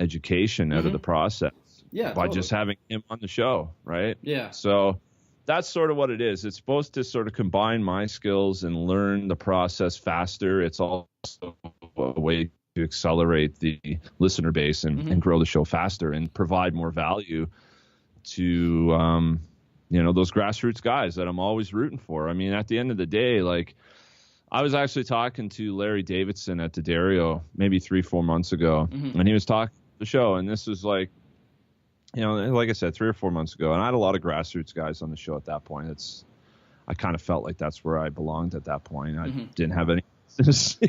education out of the process. Yeah, by totally. just having him on the show, right? Yeah. So that's sort of what it is. It's supposed to sort of combine my skills and learn the process faster. It's also a way to accelerate the listener base and grow the show faster and provide more value to, those grassroots guys that I'm always rooting for. I mean, at the end of the day, like, I was actually talking to Larry Davidson at D'Addario maybe 3-4 months ago, and he was talking the show, and this was like, like I said, 3 or 4 months ago, and I had a lot of grassroots guys on the show at that point. I kind of felt like that's where I belonged at that point. I didn't have any business,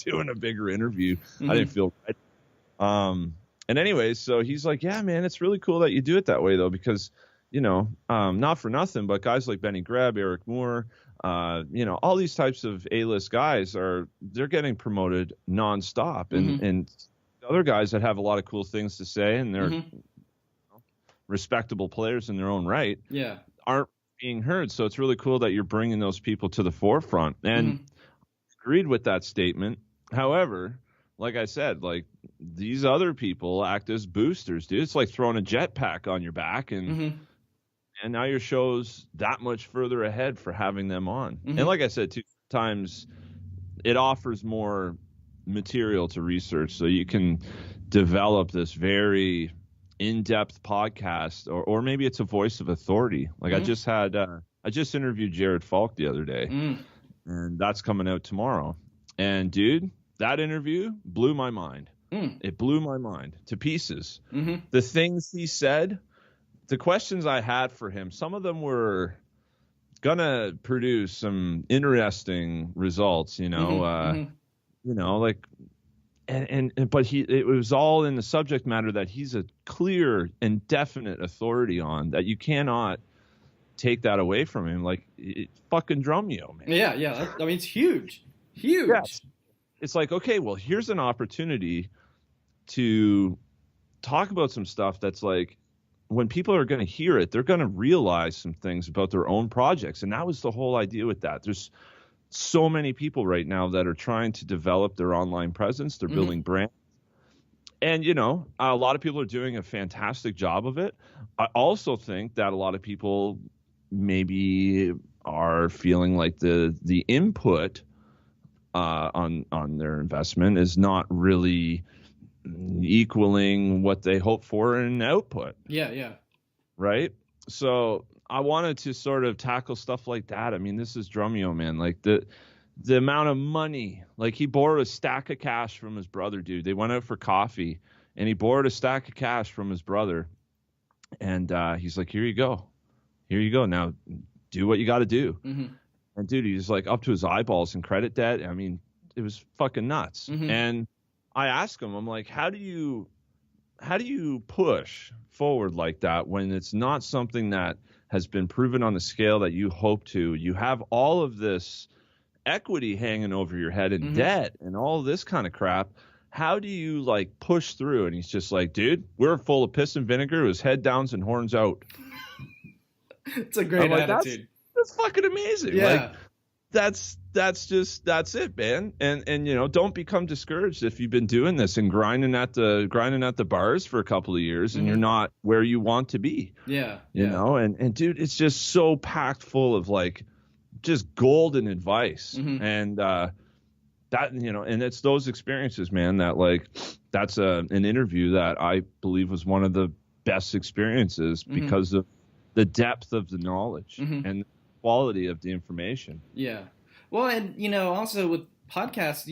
doing a bigger interview. I didn't feel right. And anyways, so he's like, yeah, man, it's really cool that you do it that way though, because, not for nothing, but guys like Benny Greb, Eric Moore, all these types of A-list guys they're getting promoted nonstop, and other guys that have a lot of cool things to say and they're respectable players in their own right, aren't being heard. So it's really cool that you're bringing those people to the forefront, and agreed with that statement. However, like I said, like, these other people act as boosters, dude. It's like throwing a jetpack on your back, and now your show's that much further ahead for having them on. And like I said, 2 times it offers more material to research, so you can develop this very in-depth podcast, or maybe it's a voice of authority. Like I just interviewed Jared Falk the other day, and that's coming out tomorrow. And dude, that interview blew my mind. It blew my mind to pieces. The things he said, the questions I had for him, some of them were gonna produce some interesting results, like, but it was all in the subject matter that he's a clear and definite authority on, that you cannot take that away from him. Like, fucking Drumeo, man. Yeah. I mean, it's huge. Yes. It's like, okay, well, here's an opportunity to talk about some stuff that's like, when people are going to hear it, they're going to realize some things about their own projects. And that was the whole idea with that. There's so many people right now that are trying to develop their online presence. They're building brands. And, a lot of people are doing a fantastic job of it. I also think that a lot of people maybe are feeling like the input on their investment is not really equaling what they hope for in output. Yeah. Right? So I wanted to sort of tackle stuff like that. I mean, this is Drumeo, man. Like, the amount of money, like, he borrowed a stack of cash from his brother, dude. They went out for coffee, and he borrowed a stack of cash from his brother. And he's like, here you go. Now do what you got to do. And dude, he's like up to his eyeballs in credit debt. I mean, it was fucking nuts. And I asked him, I'm like, how do you push forward like that when it's not something that has been proven on the scale that you hope to? You have all of this equity hanging over your head and debt and all this kind of crap. How do you, like, push through? And he's just like, dude, we're full of piss and vinegar. It was head downs and horns out. It's a great attitude. That's fucking amazing. Yeah. Like, that's it, man. And don't become discouraged if you've been doing this and grinding at the bars for a couple of years and you're not where you want to be. Yeah. And dude, it's just so packed full of, like, just golden advice. And that, and it's those experiences, man, that, like, that's an interview that I believe was one of the best experiences because of the depth of the knowledge and quality of the information. Yeah. Well, and, also with podcasts,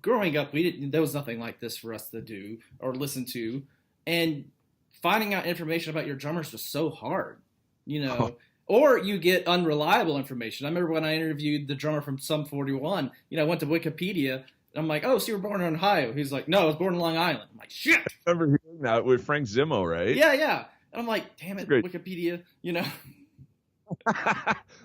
growing up, there was nothing like this for us to do or listen to. And finding out information about your drummers was so hard, or you get unreliable information. I remember when I interviewed the drummer from Sum 41, I went to Wikipedia and I'm like, oh, so you were born in Ohio? He's like, no, I was born in Long Island. I'm like, shit. I remember hearing that with Frank Zimmo, right? Yeah. And I'm like, damn it, Wikipedia,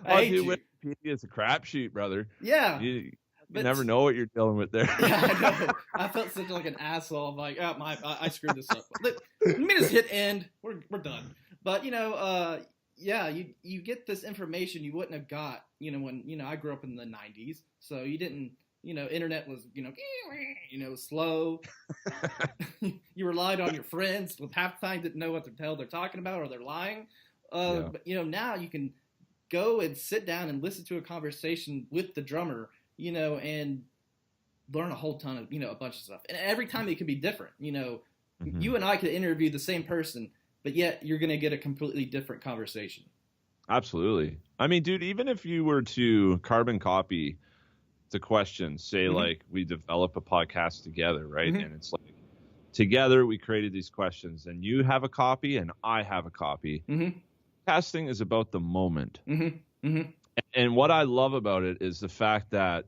Wikipedia is a crapshoot, brother. Yeah. You never know what you're dealing with there. Yeah, I know. I felt such like an asshole. I'm like, I screwed this up. Let me just hit end. We're done. But you get this information you wouldn't have got, when I grew up in the 90s, so you didn't, internet was, slow. You relied on your friends with half the time didn't know what the hell they're talking about or they're lying. But now you can go and sit down and listen to a conversation with the drummer, and learn a whole ton of, a bunch of stuff. And every time it can be different. Mm-hmm. You and I could interview the same person, but yet you're going to get a completely different conversation. Absolutely. I mean, dude, even if you were to carbon copy the questions, say Mm-hmm. like we develop a podcast together, right? Mm-hmm. And it's like together we created these questions and you have a copy and I have a copy. Mm-hmm. Casting is about the moment. Mm-hmm. Mm-hmm. And what I love about it is the fact that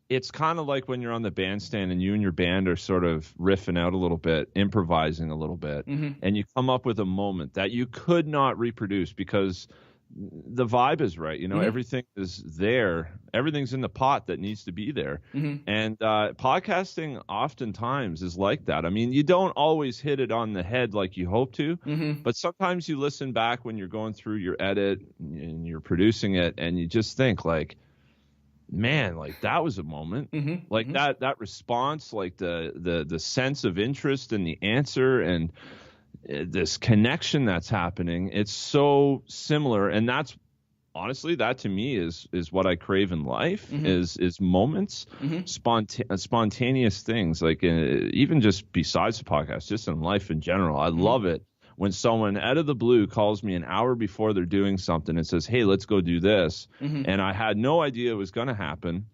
it's kind of like when you're on the bandstand and you and your band are sort of riffing out a little bit, improvising a little bit, Mm-hmm. and you come up with a moment that you could not reproduce because the vibe is right. Mm-hmm. Everything is there. Everything's in the pot that needs to be there. Mm-hmm. And podcasting oftentimes is like that. I mean, you don't always hit it on the head like you hope to, Mm-hmm. but sometimes you listen back when you're going through your edit and you're producing it and you just think like, man, like that was a moment. Mm-hmm. Like Mm-hmm. that response, like the sense of interest in the answer and this connection that's happening, it's so similar. And that's honestly, that to me is what I crave in life. Mm-hmm. is moments, Mm-hmm. spontaneous things, like even just besides the podcast, just in life in general. I love it when someone out of the blue calls me an hour before they're doing something and says, hey, let's go do this. Mm-hmm. And I had no idea it was going to happen.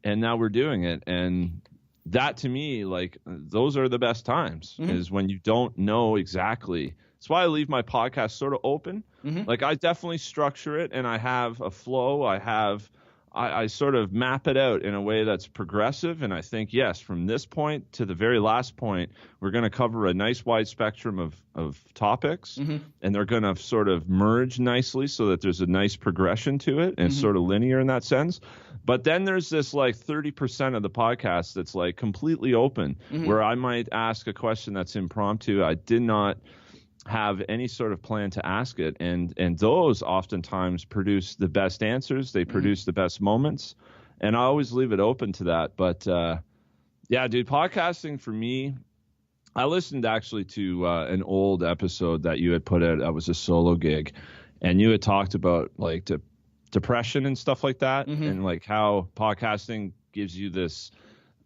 And now we're doing it. And that to me, like, those are the best times, Mm-hmm. is when you don't know exactly. That's why I leave my podcast sort of open. Mm-hmm. Like, I definitely structure it and I have a flow. I sort of map it out in a way that's progressive. And I think, yes, from this point to the very last point, we're going to cover a nice wide spectrum of topics. Mm-hmm. And they're going to sort of merge nicely so that there's a nice progression to it and Mm-hmm. sort of linear in that sense. But then there's this like 30% of the podcast that's like completely open, Mm-hmm. where I might ask a question that's impromptu. I did not have any sort of plan to ask it, and those oftentimes produce the best answers. They produce the best moments, and I always leave it open to that. But yeah, dude, podcasting for me, I listened actually to an old episode that you had put out. That was a solo gig, and you had talked about like depression and stuff like that, Mm-hmm. and like how podcasting gives you this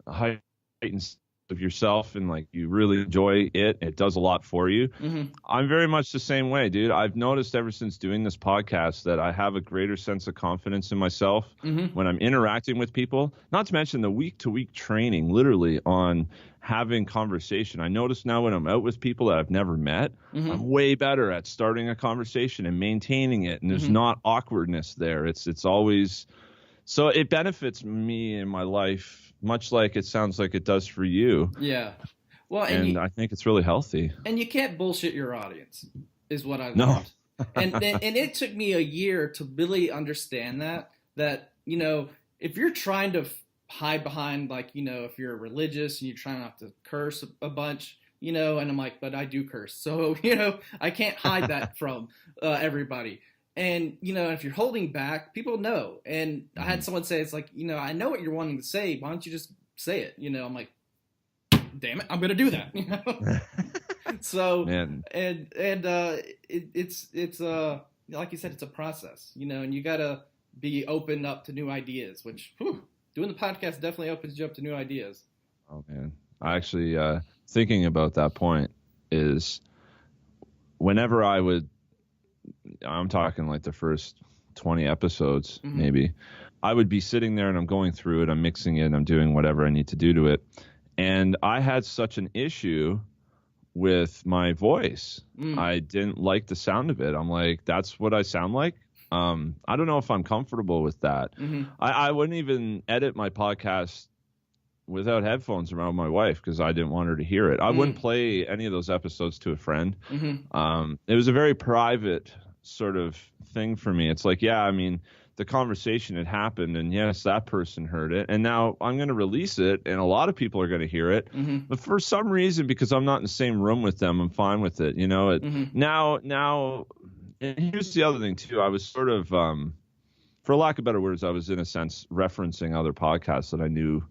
heightened of yourself, and like you really enjoy it. It does a lot for you. Mm-hmm. I'm very much the same way, dude. I've noticed ever since doing this podcast that I have a greater sense of confidence in myself Mm-hmm. when I'm interacting with people, not to mention the week-to-week training literally on having conversation. I notice now when I'm out with people that I've never met, Mm-hmm. I'm way better at starting a conversation and maintaining it, and there's Mm-hmm. not awkwardness there. It's always, so it benefits me in my life much like it sounds like it does for you. Yeah. Well, And I think it's really healthy. and you can't bullshit your audience, is what I learned. No. and it took me a year to really understand that if you're trying to hide behind, like, if you're religious and you're trying not to curse a bunch, and I'm like, but I do curse, so I can't hide that from everybody. And if you're holding back, people know. And I had someone say, it's like, I know what you're wanting to say, why don't you just say it? I'm like, damn it, I'm gonna do that. So Man. and it's like you said, it's a process, and you gotta be open up to new ideas, which doing the podcast definitely opens you up to new ideas. Oh man, I actually thinking about that point is whenever I'm talking like the first 20 episodes, Mm-hmm. maybe, I would be sitting there and I'm going through it, I'm mixing it, I'm doing whatever I need to do to it. And I had such an issue with my voice. I didn't like the sound of it. I'm like, that's what I sound like. I don't know if I'm comfortable with that. Mm-hmm. I wouldn't even edit my podcast without headphones around my wife because I didn't want her to hear it. I wouldn't play any of those episodes to a friend. Mm-hmm. It was a very private sort of thing for me. It's like, yeah, I mean, the conversation had happened, and yes, that person heard it, and now I'm going to release it, and a lot of people are going to hear it. Mm-hmm. But for some reason, because I'm not in the same room with them, I'm fine with it. Now, and here's the other thing too. I was sort of, for lack of better words, I was in a sense referencing other podcasts that I knew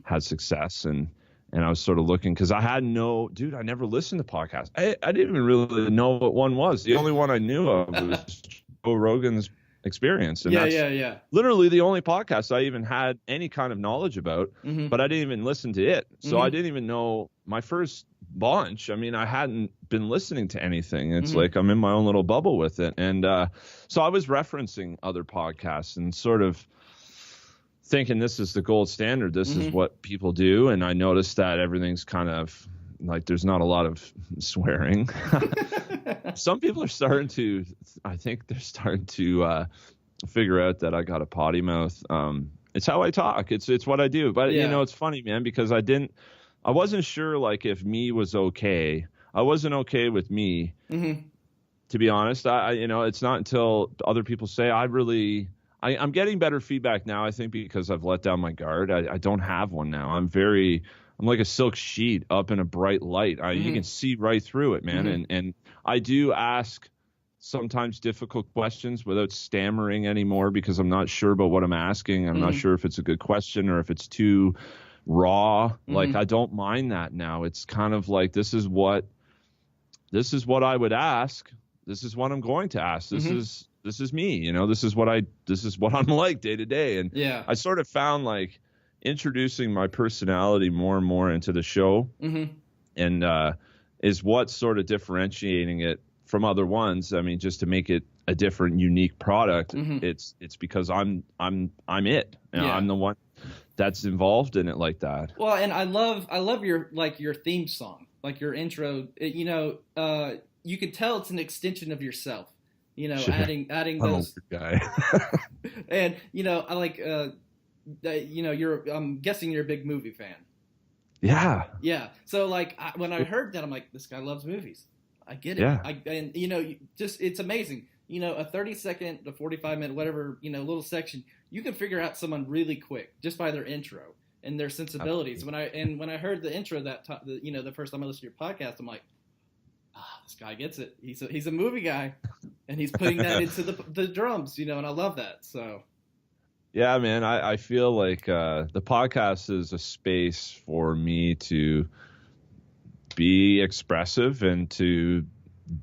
had success, and I was sort of looking because I never listened to podcasts. I didn't even really know what one was. The only one I knew of was Joe Rogan's experience. And yeah. Literally the only podcast I even had any kind of knowledge about, but I didn't even listen to it. So I didn't even know my first bunch. I mean, I hadn't been listening to anything. It's like I'm in my own little bubble with it. And so I was referencing other podcasts and sort of thinking this is the gold standard. This is what people do. And I noticed that everything's kind of like there's not a lot of swearing. Some people are starting to, I think they're starting to figure out that I got a potty mouth. It's how I talk. It's what I do. But you know, it's funny, man, because I wasn't sure like if me was okay. I wasn't okay with me, to be honest. You know, it's not until other people say I'm getting better feedback now, I think, because I've let down my guard. I don't have one now. I'm like a silk sheet up in a bright light. You can see right through it, man. And I do ask sometimes difficult questions without stammering anymore because I'm not sure about what I'm asking. I'm not sure if it's a good question or if it's too raw. Like, I don't mind that now. It's kind of like, this is what I would ask. This is what I'm going to ask. This is me, you know, this is what I'm like day to day. And I sort of found like introducing my personality more and more into the show and is what's sort of differentiating it from other ones. I mean, just to make it a different, unique product, it's because I'm it. You know, I'm the one that's involved in it like that. Well, and I love your theme song, like your intro. You know, you can tell it's an extension of yourself. You know, sure. adding those. Guy. And you know, I like. You know, I'm guessing you're a big movie fan. Yeah. Yeah. So like when I heard that, I'm like, this guy loves movies. I get it. Yeah. And you know, it's amazing. You know, a 30-second to 45-minute, whatever, you know, little section, you can figure out someone really quick just by their intro and their sensibilities. Absolutely. When I heard the intro you know, the first time I listened to your podcast, I'm like, this guy gets it. He's a movie guy, and he's putting that into the drums, you know, and I love that. So. Yeah, man, I feel like the podcast is a space for me to be expressive and to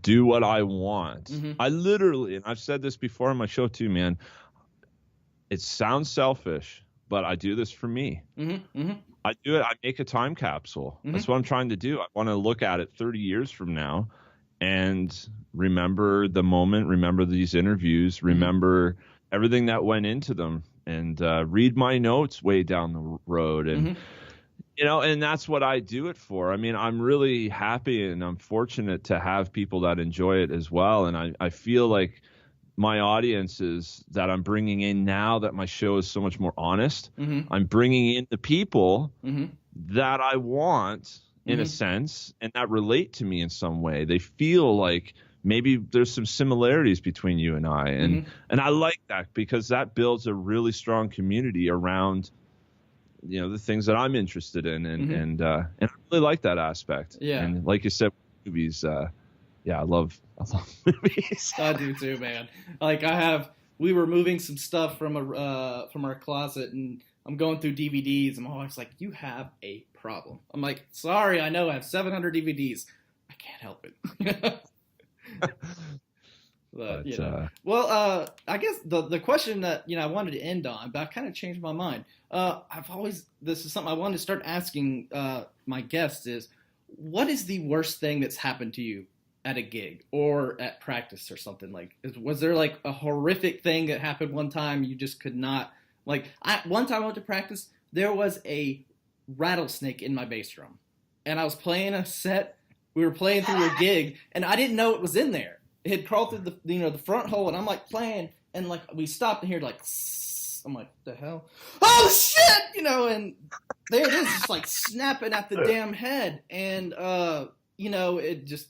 do what I want. I literally, and I've said this before on my show too, man, it sounds selfish, but I do this for me. I do it. I make a time capsule. That's what I'm trying to do. I want to look at it 30 years from now and remember the moment, remember these interviews, remember everything that went into them, and read my notes way down the road. And, you know, and that's what I do it for. I mean, I'm really happy and I'm fortunate to have people that enjoy it as well. And I feel like my audiences that I'm bringing in now that my show is so much more honest, I'm bringing in the people that I want in a sense, and that relate to me in some way. They feel like maybe there's some similarities between you and I. And I like that because that builds a really strong community around, you know, the things that I'm interested in. And I really like that aspect. Yeah. And like you said, movies, I love movies. I do too, man. Like we were moving some stuff from our closet, and I'm going through DVDs, and my wife's like, "You have a problem." I'm like, "Sorry, I know I have 700 DVDs. I can't help it." But you know, I guess the question that, you know, I wanted to end on, but I kind of changed my mind. This is something I wanted to start asking my guests is, what is the worst thing that's happened to you at a gig or at practice or something? Like, was there like a horrific thing that happened one time you just could not, like, one time I went to practice, there was a rattlesnake in my bass drum, and I was playing a set. We were playing through a gig, and I didn't know it was in there. It had crawled through the front hole, and I'm like playing, and like we stopped and heard like, I'm like, the hell? Oh shit! You know, and there it is, just like snapping at the damn head, and you know, it just,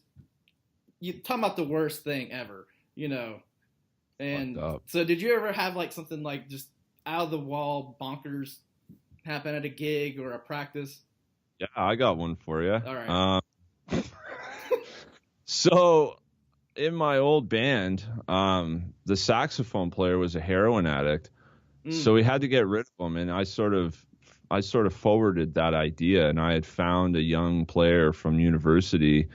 you talking about the worst thing ever, you know. And so, did you ever have like something like just out of the wall bonkers happen at a gig or a practice? Yeah, I got one for you. All right. So in my old band, the saxophone player was a heroin addict. So we had to get rid of him. And I sort of forwarded that idea, and I had found a young player from university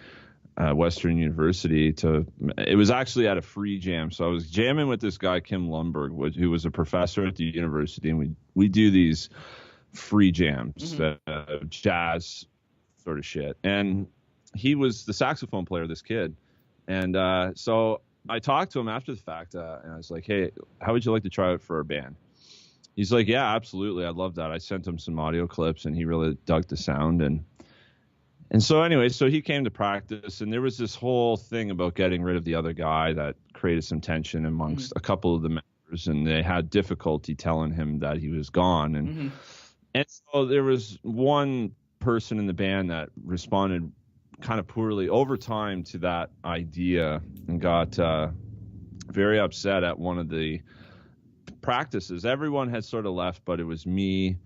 Western University it was actually at a free jam. So I was jamming with this guy, Kim Lundberg, who was a professor at the university. And we do these free jams, jazz sort of shit. And he was the saxophone player, this kid. And so I talked to him after the fact, and I was like, hey, how would you like to try it for our band? He's like, yeah, absolutely. I'd love that. I sent him some audio clips, and he really dug the sound. And so anyway, so he came to practice, and there was this whole thing about getting rid of the other guy that created some tension amongst a couple of the members, and they had difficulty telling him that he was gone. And so there was one person in the band that responded kind of poorly over time to that idea and got very upset at one of the practices. Everyone had sort of left, but it was me,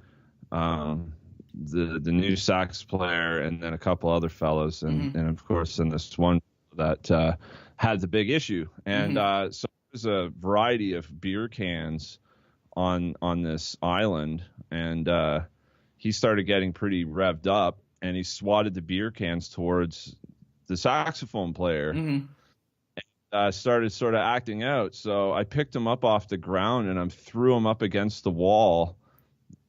the new sax player, and then a couple other fellows, and of course, and this one that had the big issue. And so there's a variety of beer cans on this island, and he started getting pretty revved up, and he swatted the beer cans towards the saxophone player. Started sort of acting out. So I picked him up off the ground and I threw him up against the wall,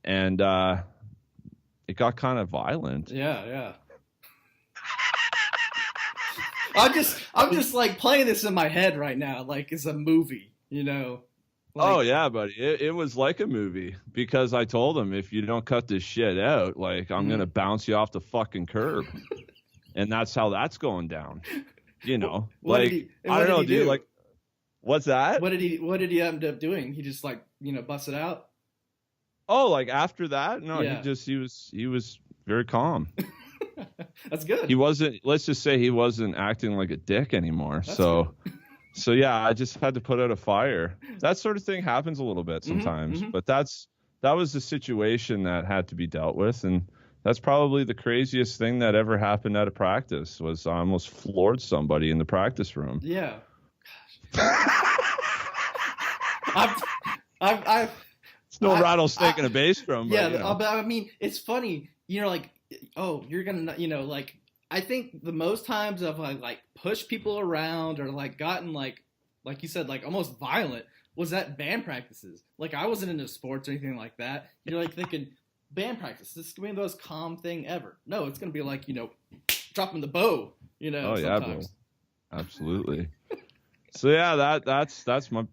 and it got kind of violent. Yeah. I'm just like playing this in my head right now, like it's a movie, you know. Like, oh yeah, buddy. It was like a movie, because I told him, if you don't cut this shit out, like I'm gonna bounce you off the fucking curb, and that's how that's going down. You know, I don't know, dude. Like, what's that? What did he end up doing? He just like, you know, busted out. Oh, like after that? No, yeah. he was very calm. That's good. He wasn't. Let's just say he wasn't acting like a dick anymore. That's so. Good. So yeah, I just had to put out a fire. That sort of thing happens a little bit sometimes, but that was the situation that had to be dealt with, and that's probably the craziest thing that ever happened at a practice. Was I almost floored somebody in the practice room. Yeah. I've it's no rattlesnake in a bass drum. But, yeah, you know. But I mean, it's funny. You know, like, oh, you're gonna, you know, like. I think the most times I've like pushed people around or like gotten like you said, like almost violent was at band practices. Like I wasn't into sports or anything like that. You're like thinking band practice, this is gonna be the most calm thing ever. No, it's gonna be like, you know, dropping the bow, you know. Oh sometimes. Yeah, bro. Absolutely. So yeah, that's my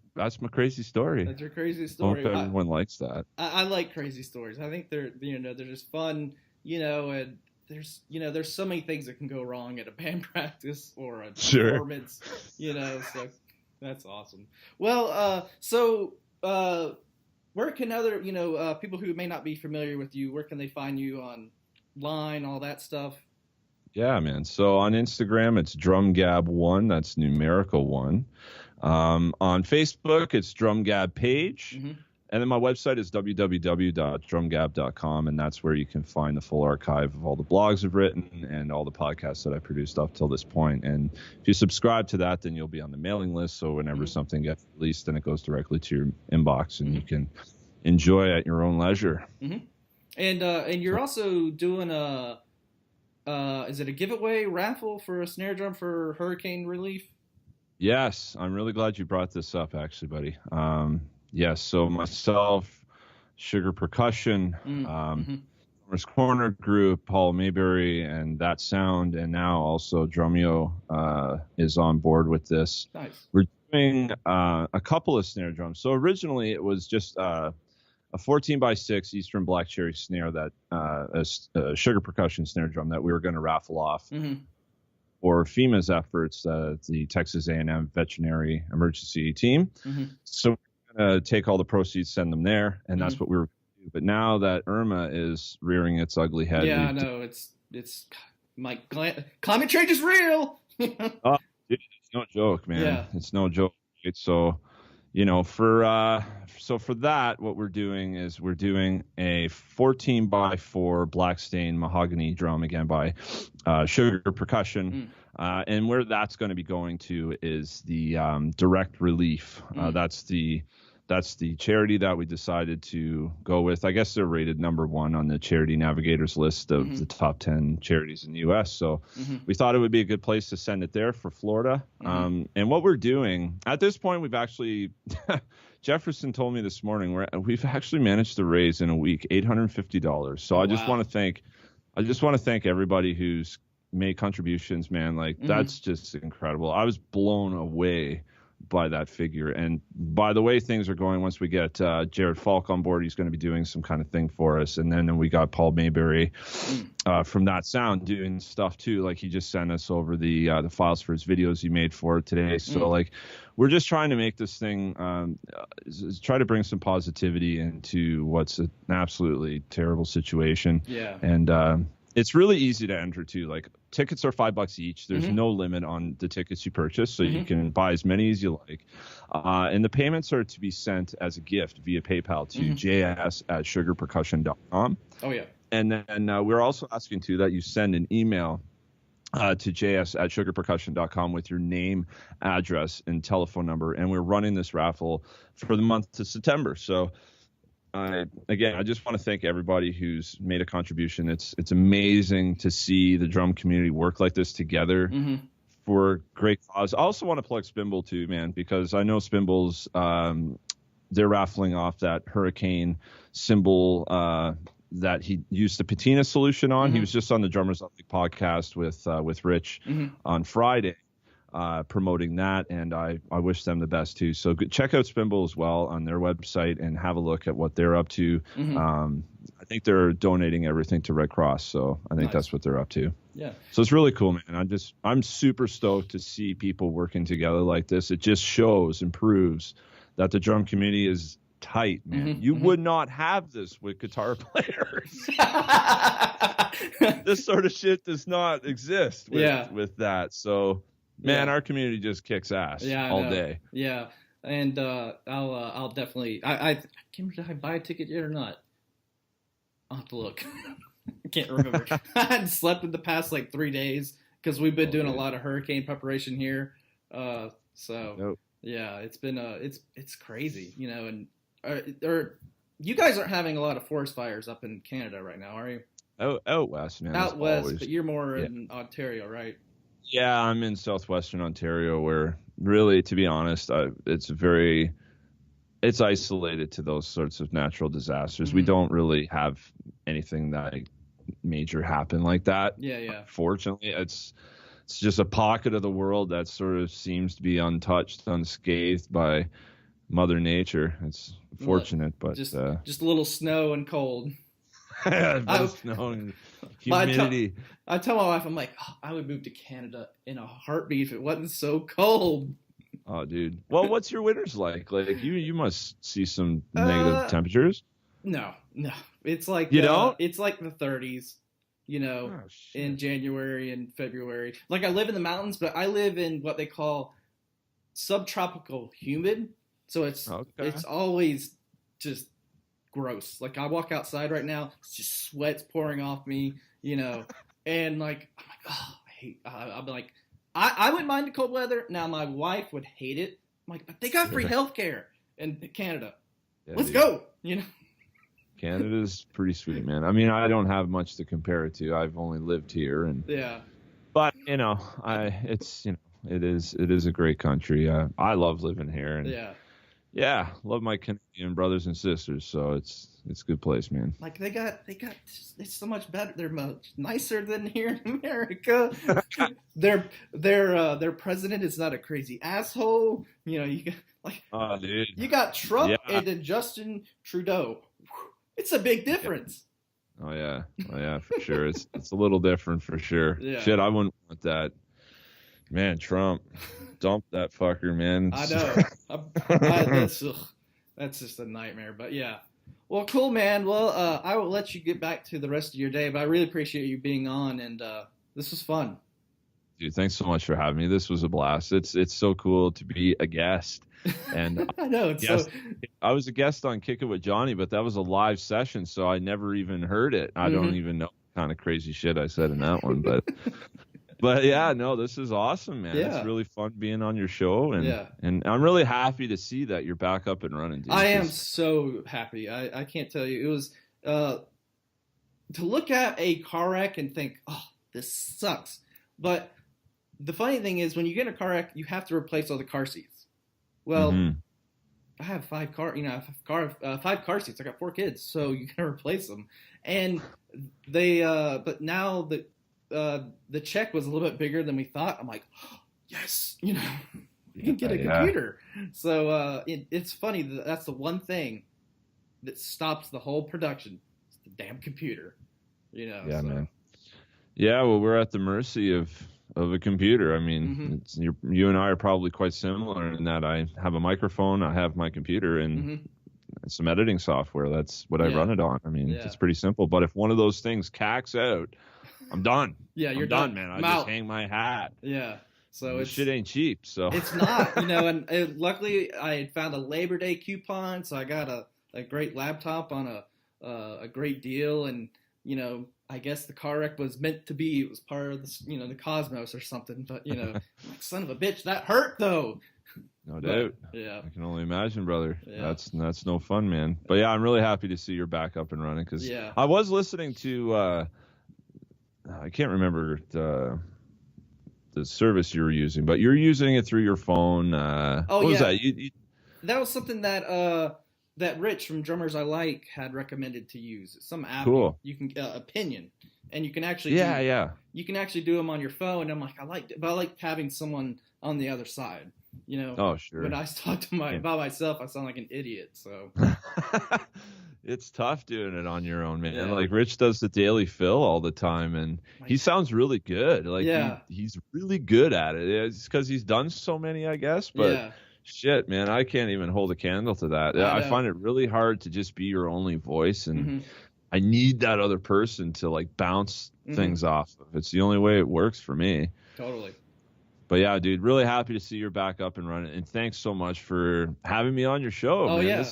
crazy story. That's your crazy story. I hope everyone likes that. I like crazy stories. I think they're just fun, you know, and there's so many things that can go wrong at a band practice or a performance, you know, so that's awesome. Well, where can other, you know, people who may not be familiar with you, where can they find you online, all that stuff? Yeah, man. So on Instagram, it's Drum Gab 1. That's numerical 1. On Facebook, it's Drum Gab page. And then my website is www.drumgab.com, and that's where you can find the full archive of all the blogs I've written and all the podcasts that I produced up till this point. And if you subscribe to that, then you'll be on the mailing list. So whenever something gets released, then it goes directly to your inbox, and you can enjoy at your own leisure. And you're also doing is it a giveaway raffle for a snare drum for hurricane relief? Yes, I'm really glad you brought this up, actually, buddy. Yes, so myself, Sugar Percussion, Drummers Corner Group, Paul Mayberry, and That Sound, and now also Drumeo is on board with this. Nice. We're doing a couple of snare drums. So originally it was just a 14x6 Eastern Black Cherry snare, that a Sugar Percussion snare drum that we were going to raffle off for FEMA's efforts, the Texas A&M Veterinary Emergency Team. So take all the proceeds, send them there, and that's what we were going to do. But now that Irma is rearing its ugly head, I know it's my climate change is real. Oh, dude, it's no joke, man. Yeah. It's no joke. So, you know, for that, what we're doing is we're doing a 14x4 black stain mahogany drum, again by Sugar Percussion. And where that's going to be going to is the direct relief. That's the that's the charity that we decided to go with. I guess they're rated number 1 on the Charity Navigators list of the top 10 charities in the U.S. So we thought it would be a good place to send it there for Florida. And what we're doing at this point, we've actually Jefferson told me this morning we've actually managed to raise in a week $850. So I just want to thank everybody who's made contributions, man. Like that's just incredible. I was blown away by that figure. And by the way things are going, once we get Jared Falk on board, he's going to be doing some kind of thing for us. And then we got Paul Mayberry from That Sound doing stuff too. Like he just sent us over the files for his videos he made for it today. So like we're just trying to make this thing try to bring some positivity into what's an absolutely terrible situation. And it's really easy to enter too. Like tickets are $5 each. There's no limit on the tickets you purchase, so you can buy as many as you like. And the payments are to be sent as a gift via PayPal to js@sugarpercussion.com. Oh yeah. And then we're also asking too that you send an email to js@sugarpercussion.com with your name, address, and telephone number. And we're running this raffle for the month of September. So again, I just want to thank everybody who's made a contribution. It's amazing to see the drum community work like this together for great cause. I also want to plug Spimble too, man, because I know Spimble's they're raffling off that hurricane cymbal that he used the patina solution on. He was just on the Drummers Up podcast with Rich on Friday. Promoting that, and I wish them the best too. So check out Spimble as well on their website and have a look at what they're up to. I think they're donating everything to Red Cross, so I think that's what they're up to. Yeah. So it's really cool, man. I'm super stoked to see people working together like this. It just shows and proves that the drum community is tight, man. You would not have this with guitar players. This sort of shit does not exist with that. So man, our community just kicks ass all day. Yeah, and I'll definitely. I can't remember, did I buy a ticket yet or not? I'll have to look. I can't remember. I hadn't slept in the past like 3 days because we've been doing a lot of hurricane preparation here. Yeah, it's been it's crazy, you know. And you guys aren't having a lot of forest fires up in Canada right now, are you? Out west, man. Out west, but you're more in Ontario, right? Yeah, I'm in southwestern Ontario, where really, to be honest, it's isolated to those sorts of natural disasters. We don't really have anything that major happen like that. Yeah. Fortunately, it's just a pocket of the world that sort of seems to be untouched, unscathed by Mother Nature. It's fortunate, but just a little snow and cold. Snow and humidity. I tell my wife, I'm like, I would move to Canada in a heartbeat if it wasn't so cold. Oh, dude. Well, what's your winters like? Like you must see some negative temperatures. No. It's like it's like the 30s, you know, in January and February. Like I live in the mountains, but I live in what they call subtropical humid. So it's always just gross. Like I walk outside right now, it's just sweat's pouring off me, you know, and like I'm like, I'm like, I wouldn't mind the cold weather. Now my wife would hate it. I'm like, but they got free healthcare in Canada. Let's go, you know. Canada's pretty sweet, man. I mean, I don't have much to compare it to. I've only lived here, but you know, it is a great country. I love living here, and love my Canadian brothers and sisters. So it's a good place, man. Like they got it's so much better. They're much nicer than here in America. their president is not a crazy asshole. You know, you got you got Trump and then Justin Trudeau. It's a big difference. Oh yeah, for sure. It's a little different for sure. Yeah. Shit, I wouldn't want that. Man, Trump, dump that fucker, man. I know. That's just a nightmare. But yeah. Well, cool, man. Well, I will let you get back to the rest of your day, but I really appreciate you being on, and this was fun. Dude, thanks so much for having me. This was a blast. It's so cool to be a guest. And I know I was a guest on Kick It with Johnny, but that was a live session, so I never even heard it. I don't even know what kind of crazy shit I said in that one, but But yeah, no, this is awesome, man. Yeah. It's really fun being on your show, and Yeah. and I'm really happy to see that you're back up and running, dude. I am so happy. I can't tell you. It was to look at a car wreck and think, oh, this sucks. But the funny thing is, when you get in a car wreck, you have to replace all the car seats. Well, I have 5 car seats. I got 4 kids, so you can replace them. And they, but now the check was a little bit bigger than we thought. I'm like, oh, yes, you can get a computer. So it's funny that's the one thing that stops the whole production. It's the damn computer. Yeah, so. Man. Yeah, well, we're at the mercy of a computer. I mean, you and I are probably quite similar in that I have a microphone, I have my computer, and some editing software. That's what I run it on. I mean, it's pretty simple. But if one of those things cacks out, I'm done. Yeah, you're done, man. I just hang my hat. Yeah. So this shit ain't cheap. So it's not, and luckily I had found a Labor Day coupon, so I got a great laptop on a great deal, and I guess the car wreck was meant to be. It was part of the the cosmos or something. But like, son of a bitch, that hurt though. No doubt. Yeah. I can only imagine, brother. Yeah. That's no fun, man. But yeah, I'm really happy to see you're back up and running, because I was listening to I can't remember the service you were using, but you're using it through your phone. What was that? That was something that Rich from Drummers I Like had recommended to use. It's some app. Cool. You can Opinion, and you can actually you can actually do them on your phone. And I'm like, I liked it, but I like having someone on the other side. Oh, sure. When I talk to by myself, I sound like an idiot. So it's tough doing it on your own, man. Yeah. Like Rich does the daily fill all the time, and he sounds really good. Like he's really good at it. It's because he's done so many, I guess. But shit, man, I can't even hold a candle to that. I find it really hard to just be your only voice, and I need that other person to like bounce things off of. It's the only way it works for me. Totally. But yeah, dude, really happy to see you're back up and running, and thanks so much for having me on your show. Oh, man. yeah.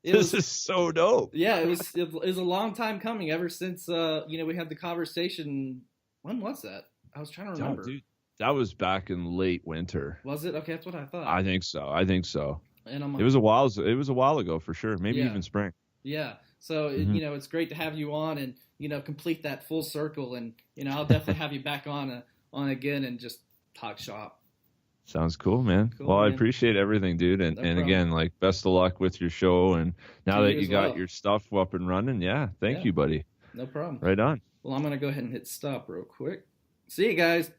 This is so dope. Yeah, it was a long time coming. Ever since we had the conversation. When was that? I was trying to remember. Dude, that was back in late winter. Was it? Okay, that's what I thought. I think so. And I'm like, it was a while ago for sure. Maybe even spring. Yeah. So it's great to have you on and complete that full circle, and I'll definitely have you back on again and just talk shop. Sounds cool, man. Well, man. I appreciate everything, dude. And again, like, best of luck with your show. And now that you got your stuff up and running, thank you, buddy. No problem. Right on. Well, I'm going to go ahead and hit stop real quick. See you guys.